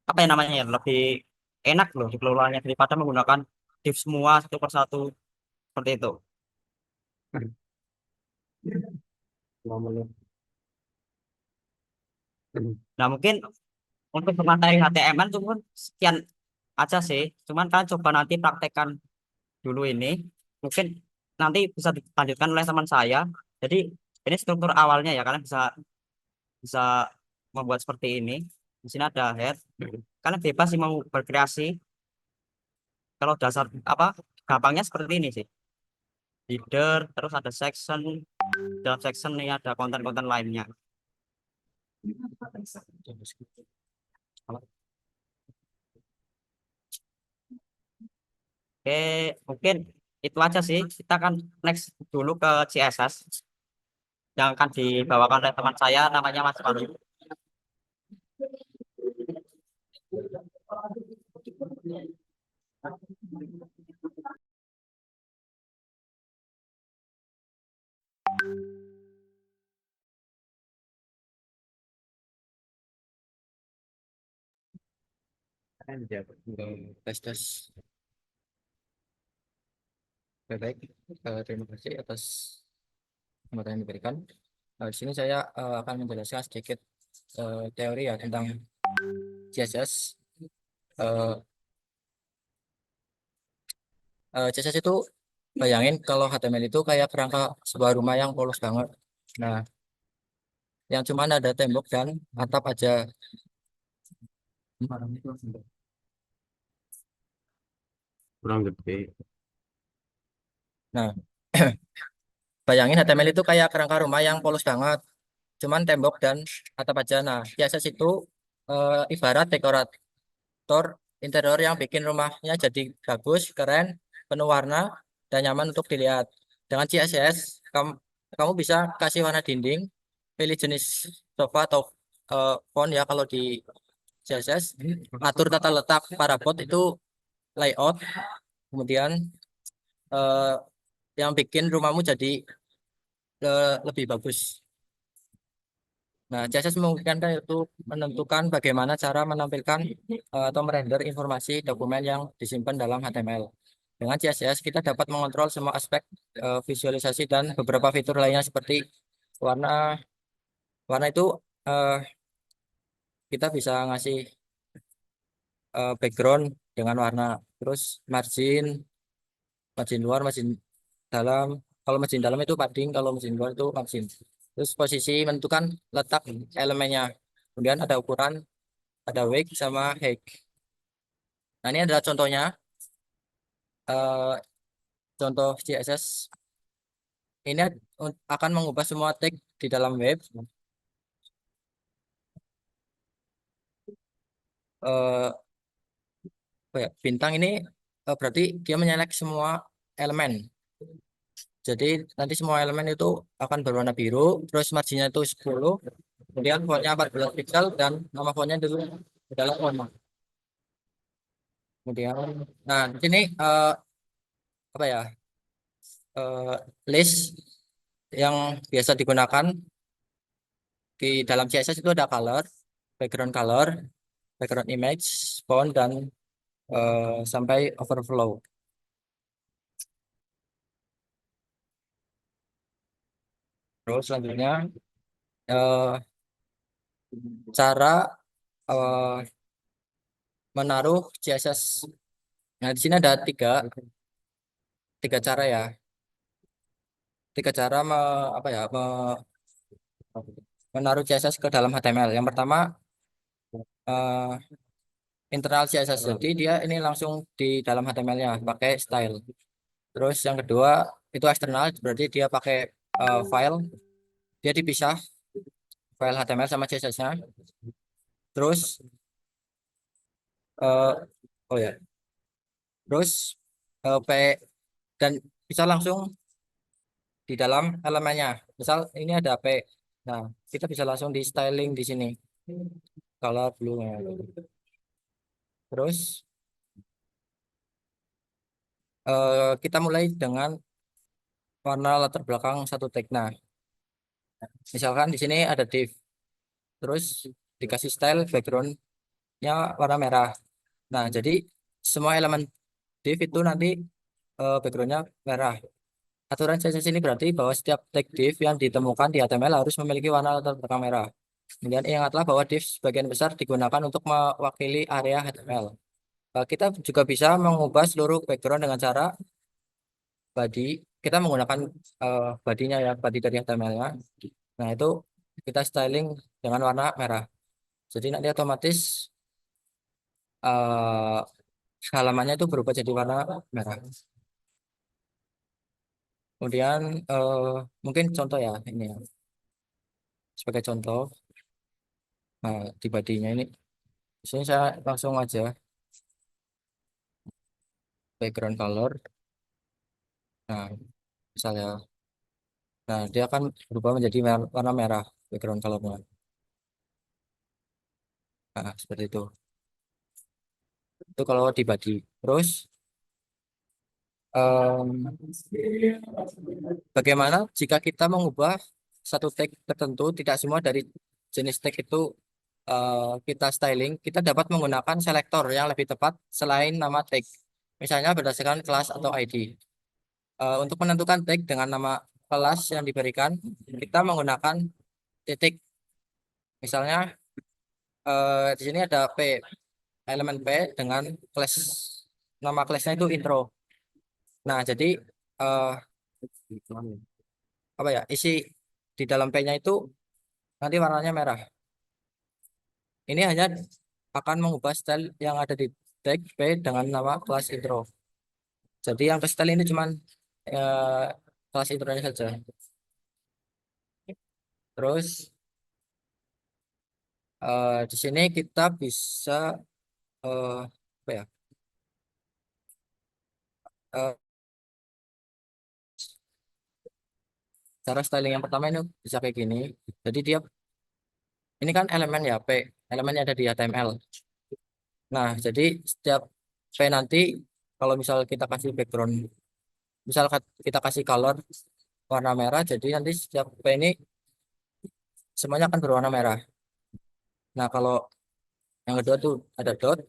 apa ya namanya ya, lebih enak loh dikelolanya daripada menggunakan div semua satu persatu seperti itu. Nah, mungkin untuk pemateri HTML cuman sekian aja sih. Cuman kan coba nanti praktekkan dulu ini. Mungkin nanti bisa dilanjutkan oleh teman saya. Jadi ini struktur awalnya ya, kalian bisa bisa membuat seperti ini. Di sini ada head. Kalian bebas sih mau berkreasi. Kalau dasar apa gampangnya seperti ini sih. Header, terus ada section. Dalam section ini ada konten-konten lainnya. Oke, mungkin itu aja sih. Kita akan next dulu ke CSS yang akan dibawakan oleh teman saya namanya Mas Wahyu. Tes tes. Baik, terima kasih atas kesempatan yang diberikan. Di sini saya akan menjelaskan sedikit teori ya tentang CSS. Eh, CSS itu bayangin kalau HTML itu kayak kerangka sebuah rumah yang polos banget. Nah, yang cuman ada tembok dan atap aja. Kurang gede. Nah, bayangin HTML itu kayak kerangka rumah yang polos banget. Cuman tembok dan atap aja. Nah, CSS itu ibarat dekorator interior yang bikin rumahnya jadi bagus, keren, penuh warna, dan nyaman untuk dilihat. Dengan CSS, kamu bisa kasih warna dinding, pilih jenis sofa atau font ya kalau di CSS, atur tata letak parabot itu layout, kemudian eh, yang bikin rumahmu jadi lebih bagus. Nah, CSS memungkinkan itu menentukan bagaimana cara menampilkan atau merender informasi dokumen yang disimpan dalam HTML. Dengan CSS, kita dapat mengontrol semua aspek visualisasi dan beberapa fitur lainnya seperti warna. Warna itu eh, kita bisa ngasih background dengan warna, terus margin, margin luar, margin dalam. Kalau margin dalam itu padding, kalau margin luar itu margin. Terus posisi menentukan letak elemennya. Kemudian ada ukuran, ada weight sama height. Nah, ini adalah contohnya. eh, Contoh CSS ini akan mengubah semua tag di dalam web. Eh, Apa ya, bintang ini berarti dia menyelek semua elemen. Jadi nanti semua elemen itu akan berwarna biru, terus marginnya itu 10, kemudian fontnya 14 pixel dan nama fontnya dulu adalah warna. Kemudian, nah di sini apa ya list yang biasa digunakan di dalam CSS itu ada color, background image, font dan sampai overflow. Terus selanjutnya eh, cara eh, menaruh CSS. Nah, di sini ada tiga cara ya. Tiga cara apa ya menaruh CSS ke dalam HTML. Yang pertama eh, internal CSS. Jadi dia ini langsung di dalam HTML-nya pakai style. Terus yang kedua itu eksternal, berarti dia pakai file. Dia dipisah file HTML sama CSS-nya. Terus eh, oh ya, terus P dan bisa langsung di dalam elemennya. Misal ini ada P. Nah, kita bisa langsung di styling di sini. Color blue. Terus kita mulai dengan warna latar belakang satu tag. Nah, misalkan di sini ada div. Terus dikasih style backgroundnya warna merah. Nah, jadi semua elemen div itu nanti backgroundnya merah. Aturan CSS ini berarti bahwa setiap tag div yang ditemukan di HTML harus memiliki warna latar belakang merah. Kemudian ingatlah bahwa div sebagian besar digunakan untuk mewakili area HTML. Kita juga bisa mengubah seluruh background dengan cara body. Kita menggunakan bodinya ya, body dari HTML-nya. Nah, itu kita styling dengan warna merah. Jadi nanti otomatis eh, halamannya itu berubah jadi warna merah. Kemudian eh, mungkin contoh ya ini ya. Sebagai contoh, nah di bodinya ini, di sini saya langsung aja background color. Nah, misalnya, nah dia akan berubah menjadi warna merah background colornya. Nah, seperti itu. Itu kalau di body. Terus em, bagaimana jika kita mengubah satu tag tertentu, tidak semua dari jenis tag itu kita styling, kita dapat menggunakan selektor yang lebih tepat selain nama tag. Misalnya berdasarkan kelas atau ID. Untuk menentukan tag dengan nama kelas yang diberikan, kita menggunakan titik. Misalnya di sini ada P, elemen P dengan kelas, nama kelasnya itu intro. Nah, jadi eh, apa ya, isi di dalam P-nya itu nanti warnanya merah. Ini hanya akan mengubah style yang ada di tag P dengan nama kelas intro. Jadi yang ke style ini cuman eh, kelas intronya saja. Terus di sini kita bisa apa ya? eh, Cara styling yang pertama ini bisa kayak gini. Jadi dia ini kan elemen ya P, elemennya ada di HTML. Nah, jadi setiap P nanti kalau misal kita kasih background, misal kita kasih color warna merah, jadi nanti setiap P ini semuanya akan berwarna merah. Nah, kalau yang kedua tuh ada dot,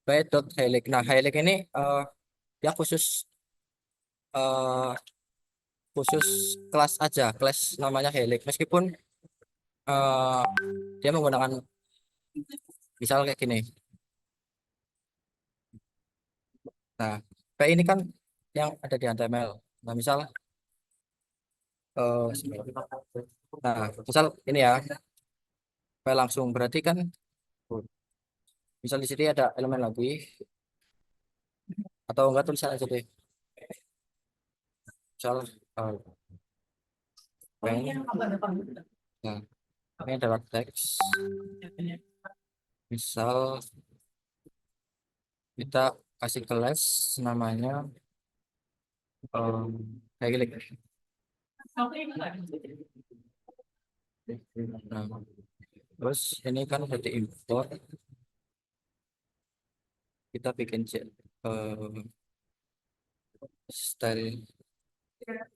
P dot highlight. Nah, highlight ini dia eh, khusus kelas aja, kelas namanya highlight. Meskipun eh, dia menggunakan misal kayak gini. Nah, P ini kan yang ada di HTML. Nah, eh, misal ini ya, P langsung berarti kan, misal di sini ada elemen lagi, atau enggak tulisan aja deh. Misal P, nah, ini adalah teks. Misal kita kasih kelas namanya kayak gini. Nah, terus ini kan udah diimport, kita bikin style,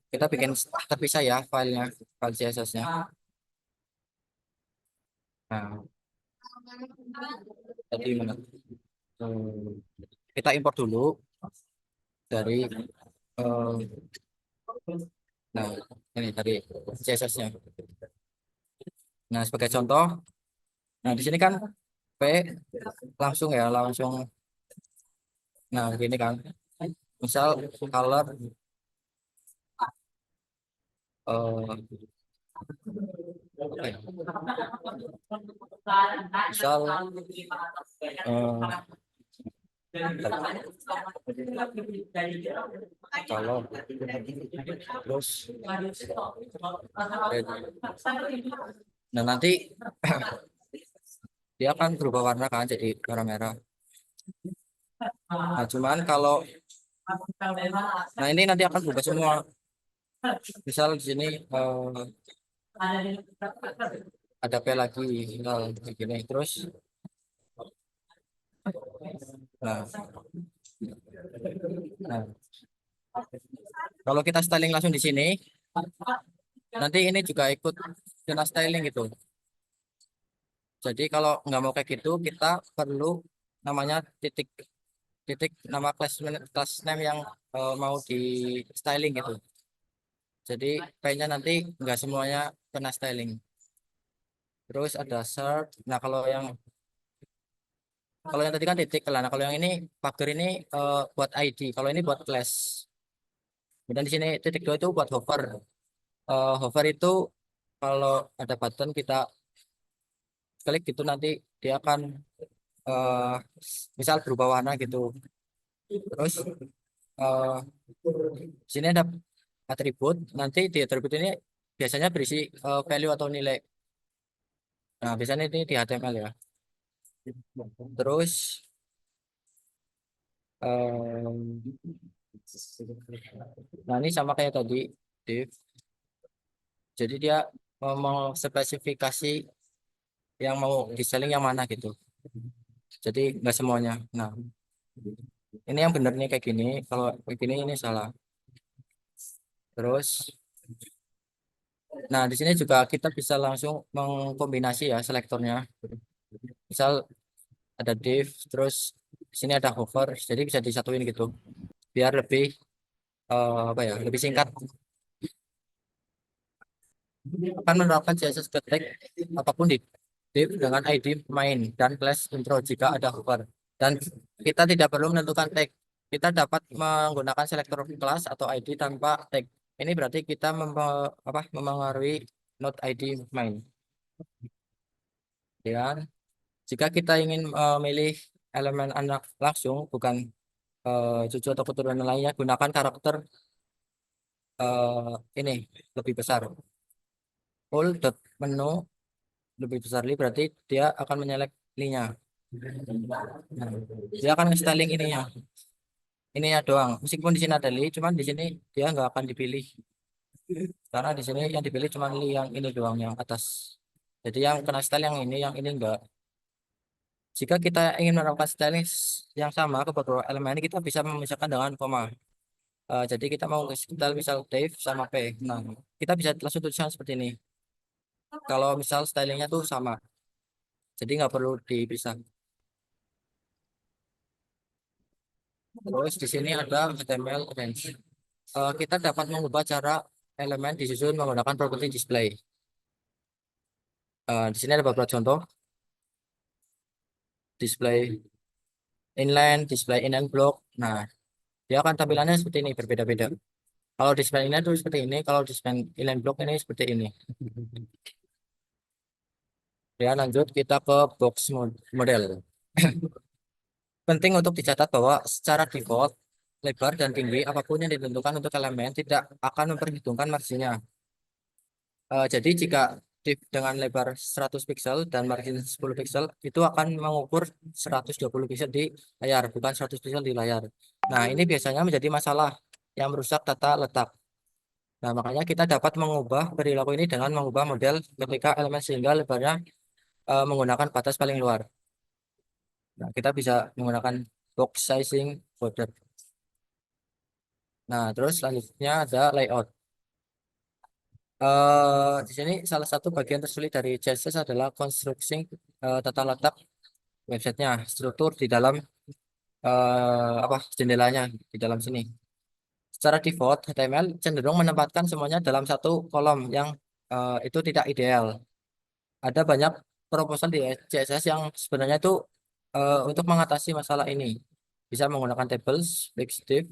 kita bikin terpisah ya filenya, file CSS-nya. Nah, jadi mana? Kita import dulu dari eh, nah ini tadi CSS-nya. Nah, sebagai contoh, nah di sini kan P langsung ya, langsung. Nah, gini kan. Misal color eh apa ya? Misal kalau terus nah nanti dia akan berubah warna kan jadi warna merah. Nah, cuman kalau nah ini nanti akan berubah semua. Misal di sini ada P lagi, misal begini terus. Nah, nah, kalau kita styling langsung di sini, nanti ini juga ikut kena styling gitu. Jadi kalau nggak mau kayak gitu, kita perlu namanya titik titik nama class name yang mau di styling gitu. Jadi kayaknya nanti nggak semuanya kena styling. Terus ada search. Nah, kalau yang tadi kan titik lah. Nah, kalau yang ini pagar ini buat ID. Kalau ini buat class. Kemudian di sini titik dua itu buat hover. Hover itu kalau ada button kita klik gitu nanti dia akan eh, misal berubah warna gitu. Terus eh, di sini ada atribut. Nanti di atribut ini biasanya berisi value atau nilai. Nah, biasanya ini di HTML ya. Terus nah ini sama kayak tadi div. Jadi dia mau spesifikasi yang mau diseling yang mana gitu. Jadi nggak semuanya. Nah, Ini yang bener nih kayak gini, kalau kayak gini ini salah. Terus, nah di sini juga kita bisa langsung mengkombinasi ya selektornya. Misal ada div, terus di sini ada hover, jadi bisa disatuin gitu, biar lebih apa ya, lebih singkat. Akan menerapkan CSS ketik apapun di div dengan ID main dan class intro jika ada hover. Dan kita tidak perlu menentukan tag. Kita dapat menggunakan selektor kelas atau ID tanpa tag. Ini berarti kita memengaruhi not ID main. Ya, jika kita ingin memilih elemen anak langsung, bukan cucu atau keturunan lainnya, gunakan karakter ini lebih besar. Full dot menu lebih besar li berarti dia akan menyelek ininya. Nah, dia akan nge-styling ininya doang. Meskipun di sini ada li, cuman di sini dia nggak akan dipilih karena di sini yang dipilih cuma li yang ini doang yang atas. Jadi yang kena style yang ini enggak. Jika kita ingin menerapkan styling yang sama ke beberapa elemen ini, kita bisa memisahkan dengan koma. Jadi kita mau style misal Dave sama P. Nah, kita bisa langsung tulisan seperti ini. Kalau misal stylingnya tuh sama, jadi nggak perlu dipisah. Terus di sini ada HTML range. Kita dapat mengubah cara elemen disusun menggunakan properti display. Di sini ada beberapa contoh display inline, display inline block. Nah, dia akan tampilannya seperti ini, berbeda-beda. Kalau display inline itu seperti ini, kalau display inline block ini seperti ini. Ya, lanjut kita ke box model. Penting untuk dicatat bahwa secara default lebar dan tinggi apapun yang ditentukan untuk elemen tidak akan memperhitungkan marginnya. Jadi jika div dengan lebar 100 pixel dan margin 10 pixel itu akan mengukur 120 pixel di layar, bukan 100 pixel di layar. Nah, ini biasanya menjadi masalah yang merusak tata letak. Nah, makanya kita dapat mengubah perilaku ini dengan mengubah model ketika elemen sehingga lebarnya menggunakan batas paling luar. Nah, kita bisa menggunakan box sizing border. Nah, terus selanjutnya ada layout. Di sini salah satu bagian tersulit dari CSS adalah konstruksi tata letak websitenya, struktur di dalam jendelanya di dalam sini. Secara default, HTML cenderung menempatkan semuanya dalam satu kolom yang itu tidak ideal. Ada banyak proposal di CSS yang sebenarnya itu untuk mengatasi masalah ini. Bisa menggunakan tables, fixed div,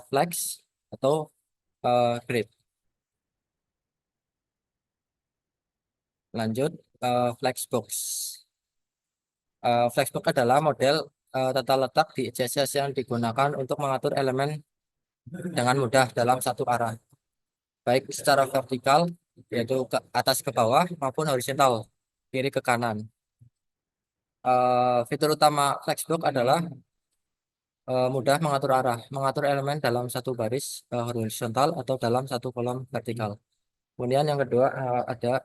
flex, atau grid. Lanjut, flexbox. Flexbox adalah model tata letak di CSS yang digunakan untuk mengatur elemen dengan mudah dalam satu arah, baik secara vertikal, yaitu ke atas ke bawah, maupun horizontal, kiri ke kanan. Fitur utama Flexbox adalah mudah mengatur arah, mengatur elemen dalam satu baris horizontal atau dalam satu kolom vertikal. Kemudian yang kedua ada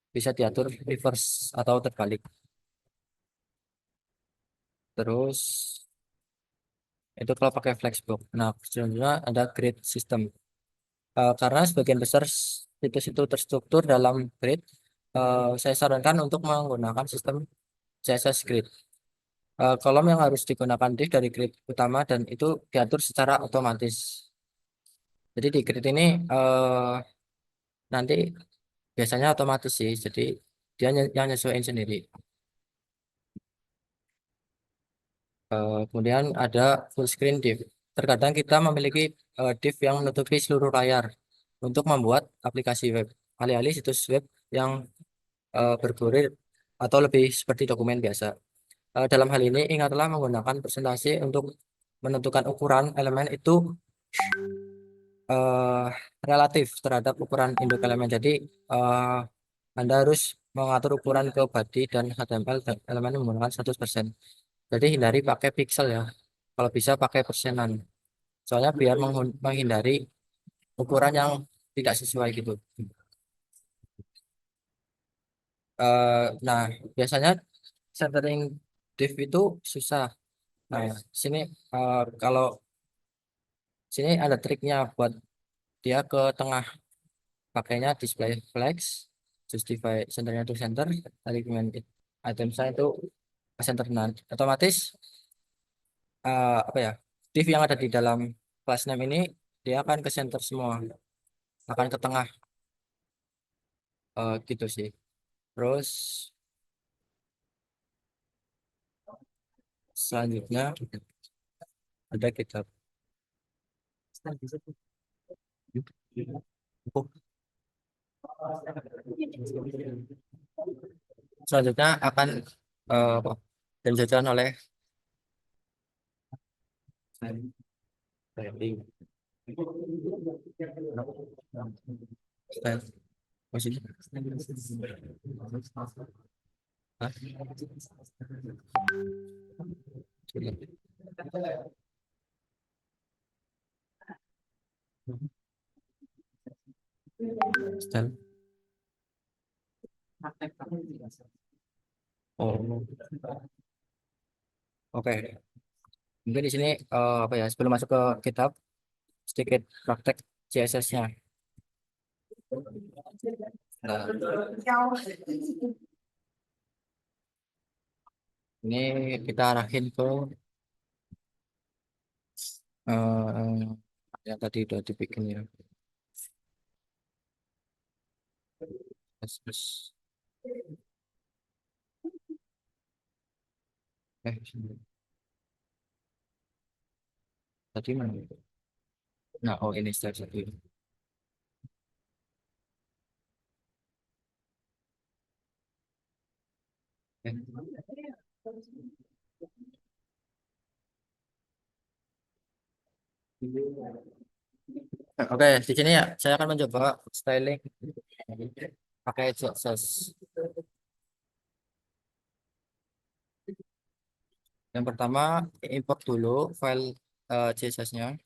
bisa diatur reverse atau terbalik. Terus itu kalau pakai Flexbox. Nah, selanjutnya ada grid system. Karena sebagian besar situs itu terstruktur dalam grid, saya sarankan untuk menggunakan sistem CSS grid. Kolom yang harus digunakan div dari grid utama dan itu diatur secara otomatis. Jadi di grid ini nanti biasanya otomatis sih, jadi dia yang nyesuaiin sendiri. Kemudian ada full screen div. Terkadang kita memiliki div yang menutupi seluruh layar untuk membuat aplikasi web. Alih-alih situs web yang berkurir atau lebih seperti dokumen biasa. Dalam hal ini, ingatlah menggunakan presentasi untuk menentukan ukuran elemen itu eh, relatif terhadap ukuran induk elemen. Jadi, eh, Anda harus mengatur ukuran ke body dan HTML dan elemen menggunakan 100%. Jadi, hindari pakai pixel ya. Kalau bisa pakai persenan. Soalnya biar menghindari ukuran yang tidak sesuai gitu. Nah, biasanya centering div itu susah. Nah, sini kalau sini ada triknya buat dia ke tengah, pakainya display flex, justify centernya to center, tadi command item saya itu ke center. Nah, otomatis apa ya, div yang ada di dalam class name ini dia akan ke center semua, akan ke tengah, gitu sih. Terus selanjutnya ada kita selanjutnya akan apa, dilanjutkan oleh style posisi. Hah? Style. Oh, oke. Mungkin di sini apa ya, sebelum masuk ke kitab sedikit praktek CSS-nya. Nah, ini kita arahin ke yang tadi udah dibikin ya. Terus, sini. Tadi mana? Nah, oh ini step satu. Oke, di sini ya saya akan mencoba styling pakai CSS. Yang pertama import dulu file CSS-nya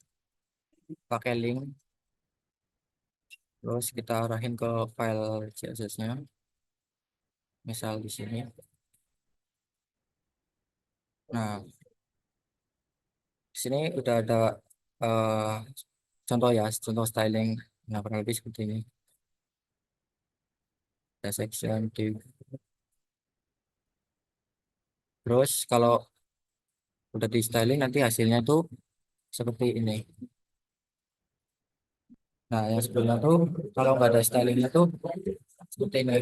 pakai link, terus kita arahin ke file CSS-nya, misal di sini. Nah, di sini udah ada eh, contoh ya, contoh styling. Nah, kurang lebih seperti ini. Ada section div. Terus kalau udah di styling nanti hasilnya tuh seperti ini. Nah, yang sebelumnya tuh kalau nggak ada stylingnya tuh seperti ini.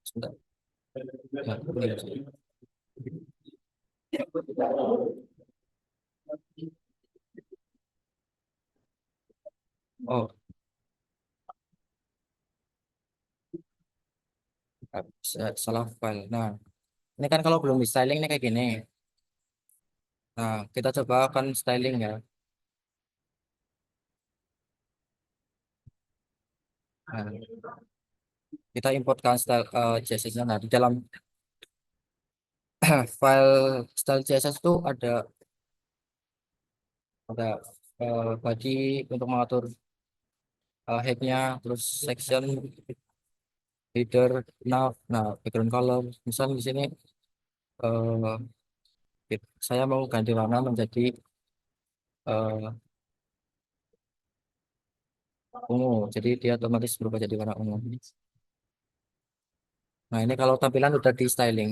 Sebentar. Nah, ini. Oh, salah file. Nah, ini kan kalau belum di styling nih kayak gini. Nah, kita coba akan styling ya. Nah, kita importkan style CSS-nya. Nah, di dalam file style CSS itu ada body untuk mengatur headnya, terus section, header, nav, nah background color. Misal di sini eh, saya mau ganti warna menjadi eh, ungu, jadi dia otomatis berubah jadi warna ungu. Nah, ini kalau tampilan udah di styling.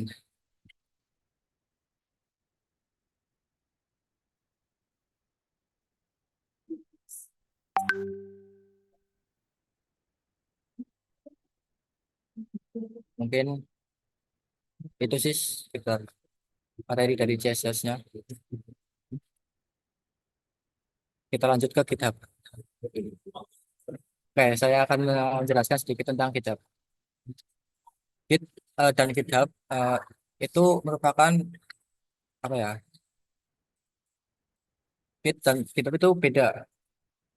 Mungkin itu sih sekitar materi dari CSS-nya. Kita lanjut ke GitHub. Oke, saya akan menjelaskan sedikit tentang GitHub. Git dan GitHub itu merupakan apa ya? Git dan GitHub itu beda.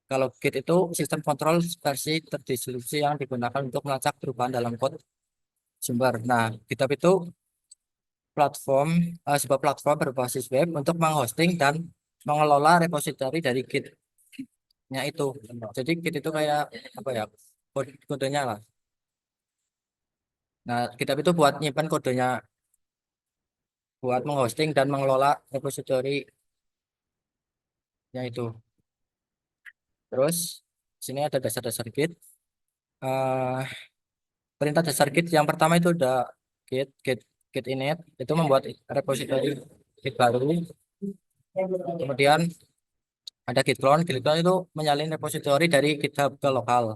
Kalau Git itu sistem kontrol versi terdistribusi yang digunakan untuk melacak perubahan dalam kode sumber. Nah, GitHub itu sebuah platform berbasis web untuk menghosting dan mengelola repositori dari Git-nya itu. Jadi Git itu kayak apa ya? Kodenya lah. Nah, GitHub itu buat nyimpan kodenya buat menghosting dan mengelola repository itu. Terus sini ada dasar-dasar Git. Eh, Perintah dasar Git yang pertama itu udah git init itu membuat repository Git baru. Kemudian ada git clone. Git clone itu menyalin repository dari GitHub ke lokal.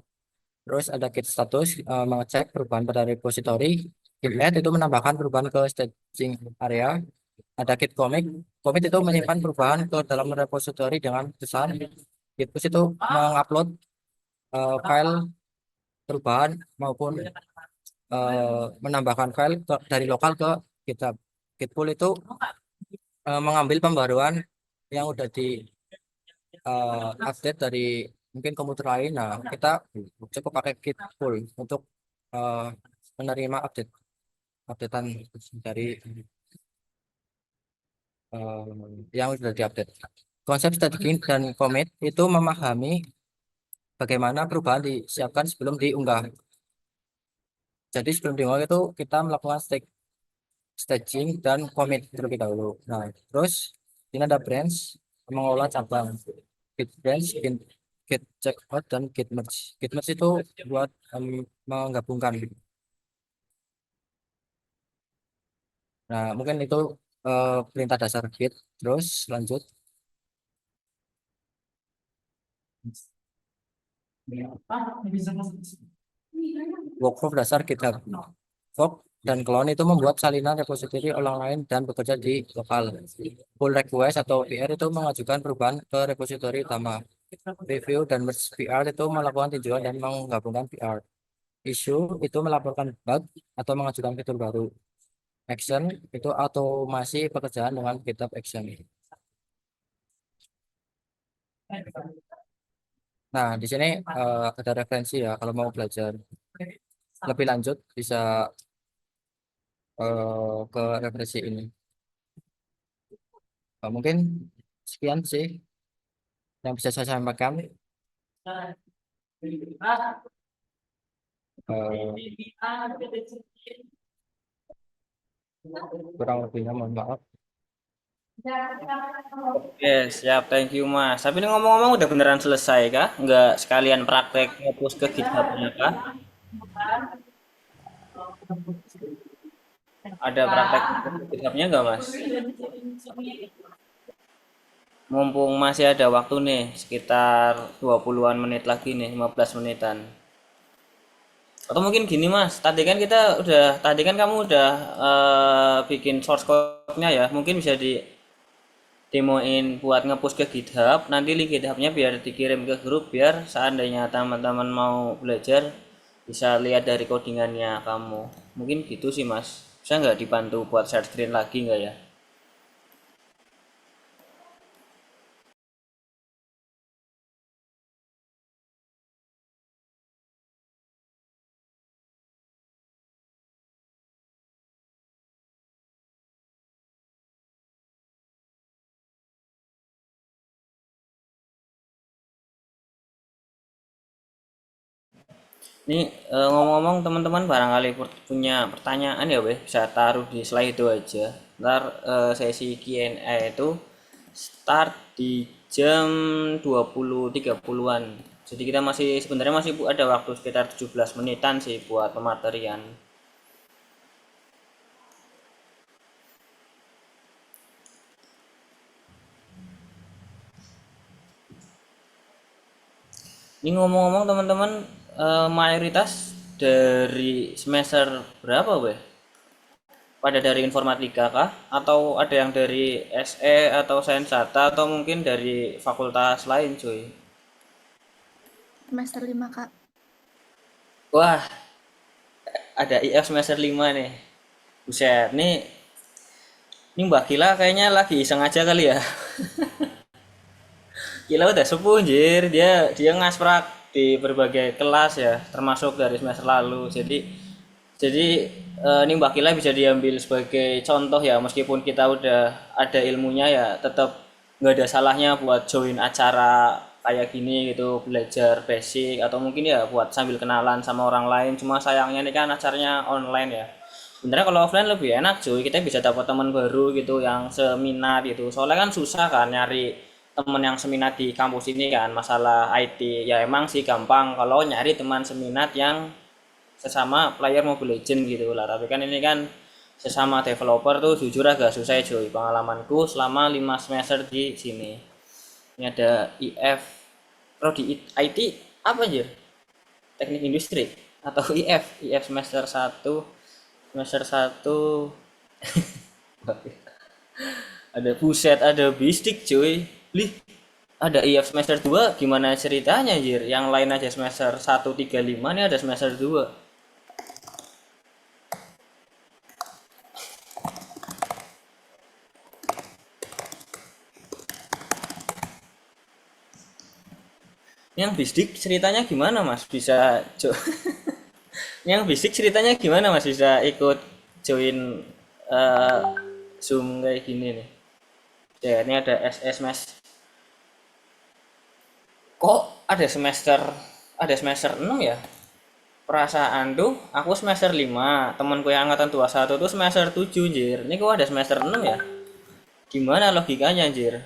Terus ada git status, mengecek perubahan pada repository. Git add itu menambahkan perubahan ke staging area. Ada git commit. Commit itu menyimpan perubahan ke dalam repository dengan pesan. Git push itu mengupload file perubahan maupun menambahkan file dari lokal ke GitHub. Git pull itu mengambil pembaruan yang udah di update dari mungkin komputer lain. Nah, kita cukup pakai git pull untuk eh, menerima updatean dari yang sudah diupdate. Konsep staging dan commit itu memahami bagaimana perubahan disiapkan sebelum diunggah. Jadi sebelum diunggah itu kita melakukan staging dan commit terlebih dahulu. Nah, terus ini ada branch mengolah cabang. Git branch, git checkout, dan git merge. Git merge itu buat menggabungkan. Nah, mungkin itu perintah dasar Git. Terus lanjut. Workflow dasar GitHub. Fork dan clone itu membuat salinan repository orang lain dan bekerja di lokal. Pull request atau PR itu mengajukan perubahan ke repository utama. Review dan merge PR itu melakukan tinjauan dan menggabungkan PR. Issue itu melaporkan bug atau mengajukan fitur baru. Action itu otomasi pekerjaan dengan GitHub Action. Nah, di sini ada referensi ya kalau mau belajar lebih lanjut bisa ke referensi ini. Mungkin sekian sih yang bisa saya sampaikan. Eh, Kurang lebihnya mohon maaf. Oke, siap. Thank you, Mas. Tapi ini ngomong-ngomong udah beneran selesai kah? Nggak sekalian praktek nge-push ke GitHub-nya kah? Ada praktek nge-push ke GitHub-nya nggak, Mas? Mumpung masih ada waktu nih, sekitar 20-an menit lagi nih, 15 menitan. Atau mungkin gini, Mas, tadi kan kamu udah bikin source code-nya ya. Mungkin bisa di demoin buat nge-push ke GitHub. Nanti link GitHub-nya biar dikirim ke grup biar seandainya teman-teman mau belajar bisa lihat dari codingannya kamu. Mungkin gitu sih, Mas. Bisa nggak dibantu buat share screen lagi nggak ya? Ini ngomong-ngomong teman-teman barangkali punya pertanyaan ya weh bisa taruh di slide itu aja. Ntar sesi Q&A itu start di jam 20.30-an. Jadi kita masih sebenarnya masih ada waktu sekitar 17 menitan sih buat pematerian. Ini ngomong-ngomong teman-teman mayoritas dari semester berapa weh? Pada dari informatika kah? Atau ada yang dari SE atau sains data atau mungkin dari fakultas lain cuy? Semester 5, Kak. Wah, ada IF semester 5 nih. Buset, ini Mbak Kila kayaknya lagi iseng aja kali ya. Kila udah sepuh anjir, dia ngasprak di berbagai kelas ya, termasuk dari semester lalu. Jadi ini Mbak Kila bisa diambil sebagai contoh ya, meskipun kita udah ada ilmunya ya, tetap nggak ada salahnya buat join acara kayak gini gitu, belajar basic atau mungkin ya buat sambil kenalan sama orang lain. Cuma sayangnya ini kan acaranya online ya. Sebenarnya kalau offline lebih enak cuy, kita bisa dapat teman baru gitu yang seminat gitu. Soalnya kan susah kan nyari teman yang seminat di kampus ini kan, masalah IT. Ya emang sih gampang kalau nyari teman seminat yang sesama player Mobile Legends gitu lah. Tapi kan ini kan sesama developer tuh jujur agak susah ya cuy. Pengalamanku selama 5 semester di sini. Ini ada IF, prodi IT apa anjir? Teknik industri atau IF semester satu ada buset, ada bistik cuy. Lih, ada IF semester 2 gimana ceritanya anjir? Yang lain aja semester 135 nih ada semester 2. Yang bistik ceritanya gimana Mas? Bisa yang bistik ceritanya gimana Mas bisa ikut join eh, Zoom kayak gini nih? Ya, ini ada SS Mas. Kok ada semester 6 ya? Perasaan tuh aku semester 5, temanku yang angkatan 21 tuh semester 7 anjir. Ini kok ada semester 6 ya? Gimana logikanya anjir?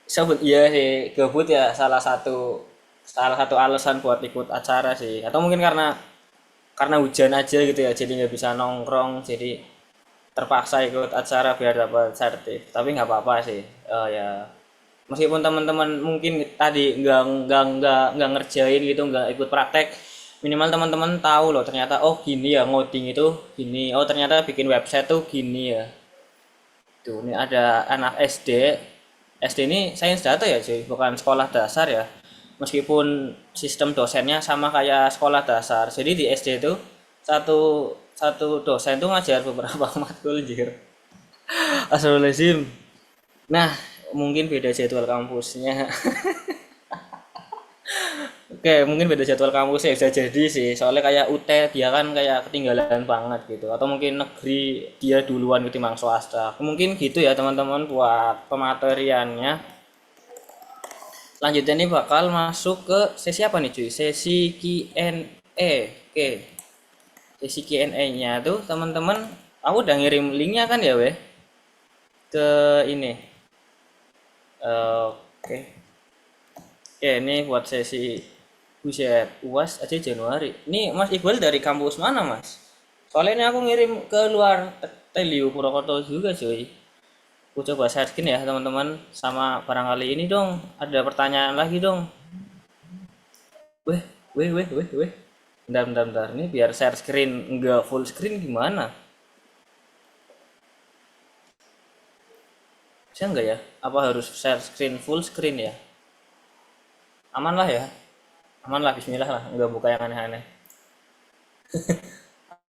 Sebut iya sih, gabut ya salah satu alasan buat ikut acara sih. Atau mungkin karena hujan aja gitu ya, jadi nggak bisa nongkrong, jadi terpaksa ikut acara biar dapat sertif. Tapi nggak apa-apa sih. Ya meskipun teman-teman mungkin tadi nggak ngerjain gitu, nggak ikut praktek, minimal teman-teman tahu loh ternyata oh gini ya ngoding itu gini, oh ternyata bikin website tuh gini ya. Tuh ini ada anak SD ini sains data ya cuy, bukan sekolah dasar ya, meskipun sistem dosennya sama kayak sekolah dasar. Jadi di SD itu satu satu dosen tuh ngajar beberapa matkul jir. Astagfirullahaladzim. Nah, mungkin beda jadwal kampusnya. Oke, mungkin beda jadwal kampusnya bisa jadi sih. Soalnya kayak UT dia kan kayak ketinggalan banget gitu. Atau mungkin negeri dia duluan ketimbang swasta. Mungkin gitu ya teman-teman buat pemateriannya. Lanjutnya ini bakal masuk ke sesi apa nih cuy? Sesi Q&A. Oke. Sesi Q&A-nya tuh teman-teman, aku udah ngirim linknya kan ya weh ke ini. Oke. Oke, ini buat sesi buset UAS aja Januari. Ini Mas Iqbal dari kampus mana Mas? Soalnya ini aku ngirim ke luar Teliu Purwokerto juga cuy. Aku coba searchkin ya teman-teman, sama barangkali ini dong ada pertanyaan lagi dong. Weh, weh. Bentar. Ini biar share screen enggak full screen gimana? Bisa enggak ya? Apa harus share screen full screen ya? Aman lah ya? Aman lah, bismillah lah. Enggak buka yang aneh-aneh.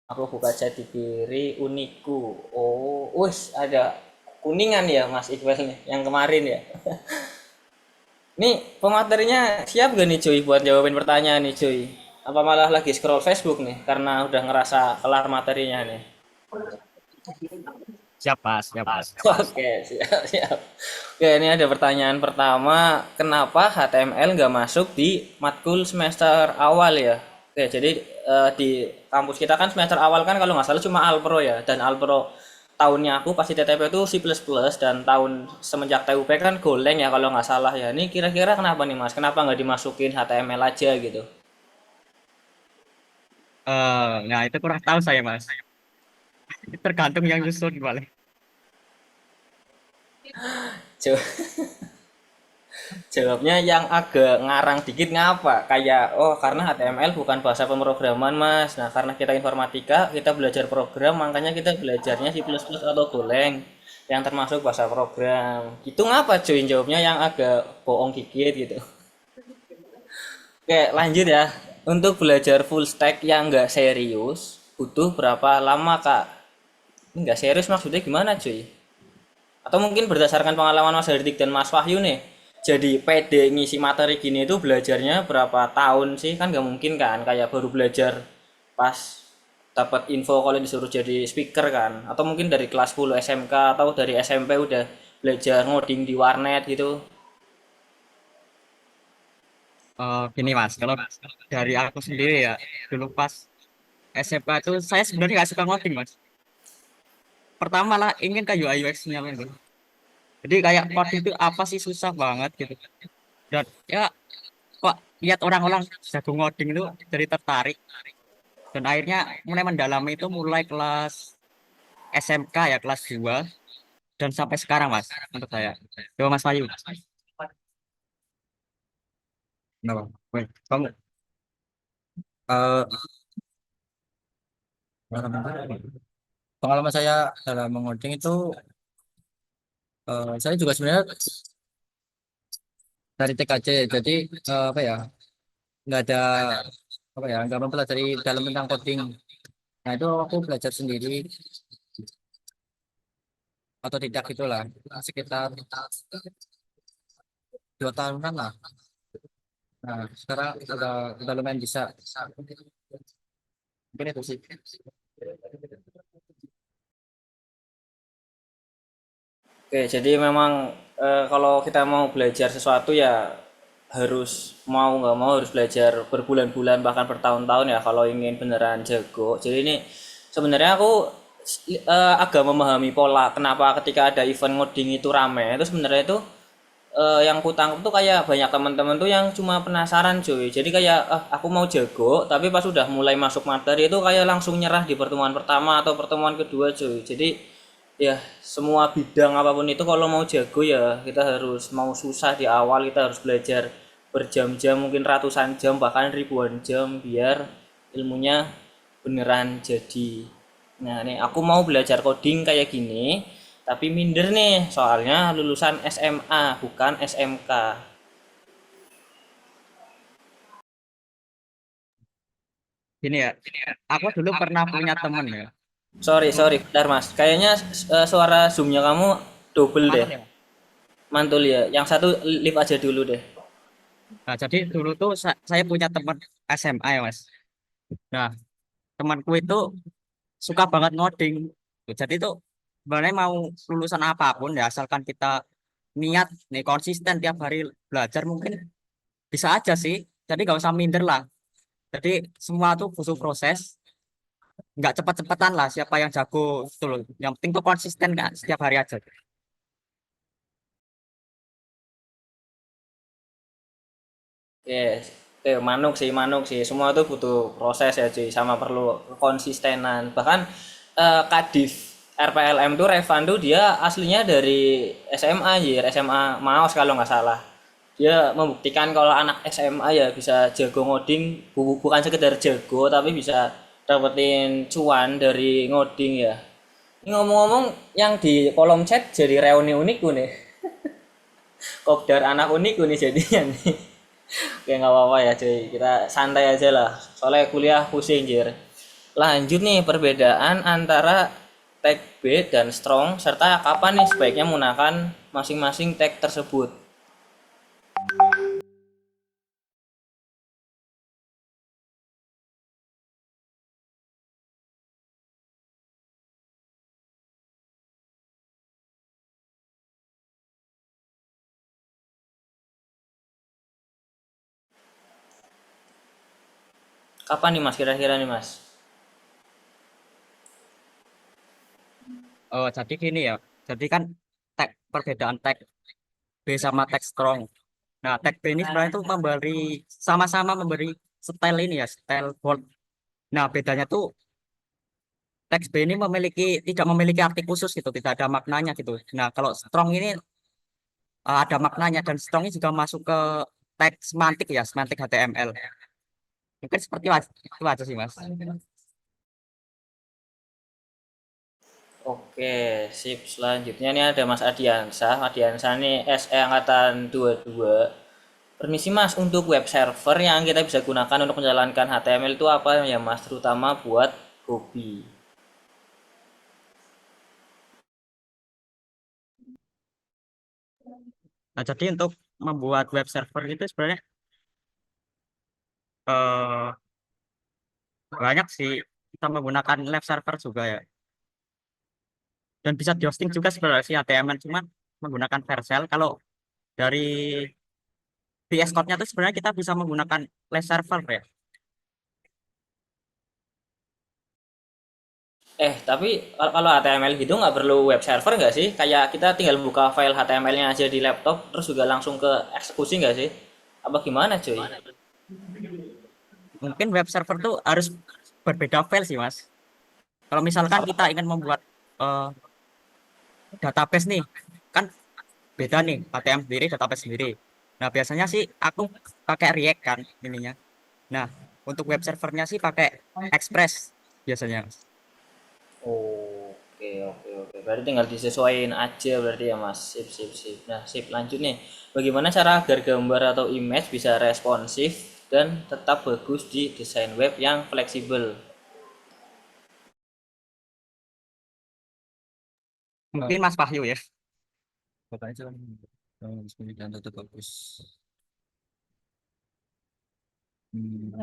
Aku buka chat di kiri, uniku. Oh, wis ada kuningan ya Mas Iqbal nih, yang kemarin ya. Nih, pematerinya siap gak nih cuy buat jawabin pertanyaan nih cuy? Apa malah lagi scroll Facebook nih karena udah ngerasa kelar materinya nih? Siap Mas, siap Mas. Oke, siap. Oke, ini ada pertanyaan pertama, kenapa HTML nggak masuk di matkul semester awal ya? Oke, jadi di kampus kita kan semester awal kan kalau nggak salah cuma Alpro ya, dan Alpro tahunnya aku pasti TTP itu C++ dan tahun semenjak TUP kan Golang ya kalau nggak salah ya. Ini kira-kira kenapa nih Mas? Kenapa nggak dimasukin HTML aja gitu? Nah itu kurang tahu saya Mas. Tergantung yang nyusun balik. Coba Jawabnya yang agak ngarang dikit ngapa? Kayak, oh karena HTML bukan bahasa pemrograman mas. Nah karena kita informatika, kita belajar program, makanya kita belajarnya C++ atau Golang yang termasuk bahasa program. Itu ngapa cuy jawabnya yang agak bohong dikit gitu. Oke lanjut ya. Untuk belajar full stack yang nggak serius, butuh berapa lama kak? Ini nggak serius maksudnya gimana cuy? Atau mungkin berdasarkan pengalaman Mas Hardik dan Mas Wahyu nih, jadi PD ngisi materi gini itu belajarnya berapa tahun sih? Kan nggak mungkin kan kayak baru belajar pas dapat info kalau disuruh jadi speaker kan? Atau mungkin dari kelas 10 SMK atau dari SMP udah belajar ngoding di warnet gitu. Gini Mas, kalau dari aku sendiri ya, dulu pas SMK itu saya sebenarnya nggak suka ngoding mas. Pertama lah ingin ke UI UX-nya gitu. Jadi kayak coding itu apa sih susah banget gitu. Dan ya kok lihat orang-orang jago ngoding itu jadi tertarik. Dan akhirnya mulai mendalami itu mulai kelas SMK ya kelas 2 dan sampai sekarang mas untuk saya. Coba Mas Bayu. Kenapa? Weh, kamu Eh, pengalaman saya dalam mengoding itu saya juga sebenarnya dari TKJ. Jadi apa ya, nggak ada apa ya, nggak mempelajari dalam tentang coding. Nah itu aku belajar sendiri atau tidak gitulah, sekitar 2 tahunan lah. Nah sekarang udah lumayan bisa. Mungkin itu sih. Oke, jadi memang kalau kita mau belajar sesuatu ya harus mau nggak mau harus belajar berbulan-bulan bahkan bertahun-tahun ya kalau ingin beneran jago. Jadi ini sebenarnya aku agak memahami pola kenapa ketika ada event ngoding itu rame. Itu sebenarnya itu yang ku tangkap tuh kayak banyak teman-teman tuh yang cuma penasaran cuy. Jadi kayak aku mau jago, tapi pas udah mulai masuk materi itu kayak langsung nyerah di pertemuan pertama atau pertemuan kedua cuy. Jadi ya semua bidang apapun itu kalau mau jago ya kita harus mau susah di awal, kita harus belajar berjam-jam mungkin ratusan jam bahkan ribuan jam biar ilmunya beneran jadi. Nah, nih aku mau belajar coding kayak gini, tapi minder nih soalnya lulusan SMA bukan SMK. Gini ya, aku dulu pernah punya temen ya. Sorry, sorry, bentar Mas. Kayaknya suara zoomnya kamu double deh. Mantul ya. Mantul ya. Yang satu live aja dulu deh. Nah, jadi dulu tuh saya punya teman SMA ya mas. Nah, temanku itu suka banget ngoding. Jadi tuh sebenarnya mau lulusan apapun ya asalkan kita niat nih konsisten tiap hari belajar mungkin bisa aja sih. Jadi nggak usah minder lah. Jadi semua tuh butuh proses, nggak cepet-cepetan lah siapa yang jago itu loh. Yang penting tuh konsisten kan setiap hari aja. Yes. Manuk sih. Semua itu butuh proses ya cuy, sama perlu konsistenan. Bahkan Kadif RPLM tuh Revan tuh dia aslinya dari SMA anjir, SMA Maos kalau nggak salah. Dia membuktikan kalau anak SMA ya bisa jago ngoding, bukan sekedar jago tapi bisa dapetin cuan dari ngoding ya. Ini ngomong-ngomong yang di kolom chat jadi reuni unikku nih. Kopdar anak unikku nih jadinya nih. Oke nggak apa-apa ya cuy, kita santai aja lah. Soalnya kuliah pusing jir. Lanjut nih perbedaan antara tag B dan strong serta kapan nih sebaiknya menggunakan masing-masing tag tersebut. Kapan nih Mas kira-kira nih Mas? Oh, jadi gini ya. Jadi kan perbedaan tag B sama tag strong. Nah, tag B ini sebenarnya itu sama-sama memberi style ini ya, style bold. Nah, bedanya tuh teks B ini tidak memiliki arti khusus gitu, tidak ada maknanya gitu. Nah, kalau strong ini ada maknanya dan strong ini juga masuk ke teks semantik ya, semantik HTML. Mungkin itu aja sih, Mas. Oke, sip. Selanjutnya nih ada Mas Adiansa. Adiansa nih SE angkatan 22. Permisi Mas, untuk web server yang kita bisa gunakan untuk menjalankan HTML itu apa ya Mas? Terutama buat hobi. Nah, jadi untuk membuat web server itu sebenarnya eh, banyak sih kita menggunakan live server juga ya. Dan bisa di hosting juga sebenarnya sih HTML cuman menggunakan Vercel. Kalau dari VS Code-nya itu sebenarnya kita bisa menggunakan live server ya. Tapi kalau HTML gitu nggak perlu web server nggak sih? Kayak kita tinggal buka file HTML-nya aja di laptop, terus juga langsung ke eksekusi nggak sih? Apa gimana cuy? Mungkin web server tuh harus berbeda file sih Mas. Kalau misalkan kita ingin membuat eh, database nih, kan beda nih, HTML sendiri, database sendiri. Nah, biasanya sih aku pakai React kan ininya. Nah, untuk web servernya sih pakai Express biasanya. Oke, oke, oke. Berarti tinggal disesuaikan aja berarti ya Mas. Sip, sip, sip. Nah, sip lanjut nih. Bagaimana cara agar gambar atau image bisa responsif dan tetap bagus di desain web yang fleksibel? Mungkin Mas Wahyu ya. Pokoknya jalan dan tetap bagus. Hmm.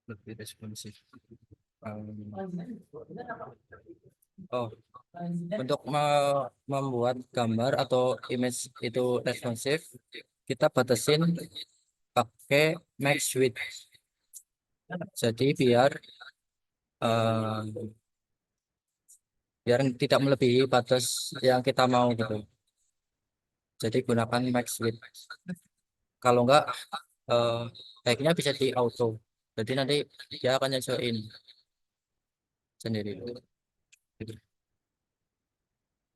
Lebih responsif. Um, oh, untuk membuat gambar atau image itu responsif, kita batasin pakai max width. Jadi eh, biar tidak melebihi batas yang kita mau gitu. Jadi gunakan max width. Kalau enggak, eh, baiknya bisa di auto. Jadi nanti dia akan nyesuaiin sendiri. Gitu.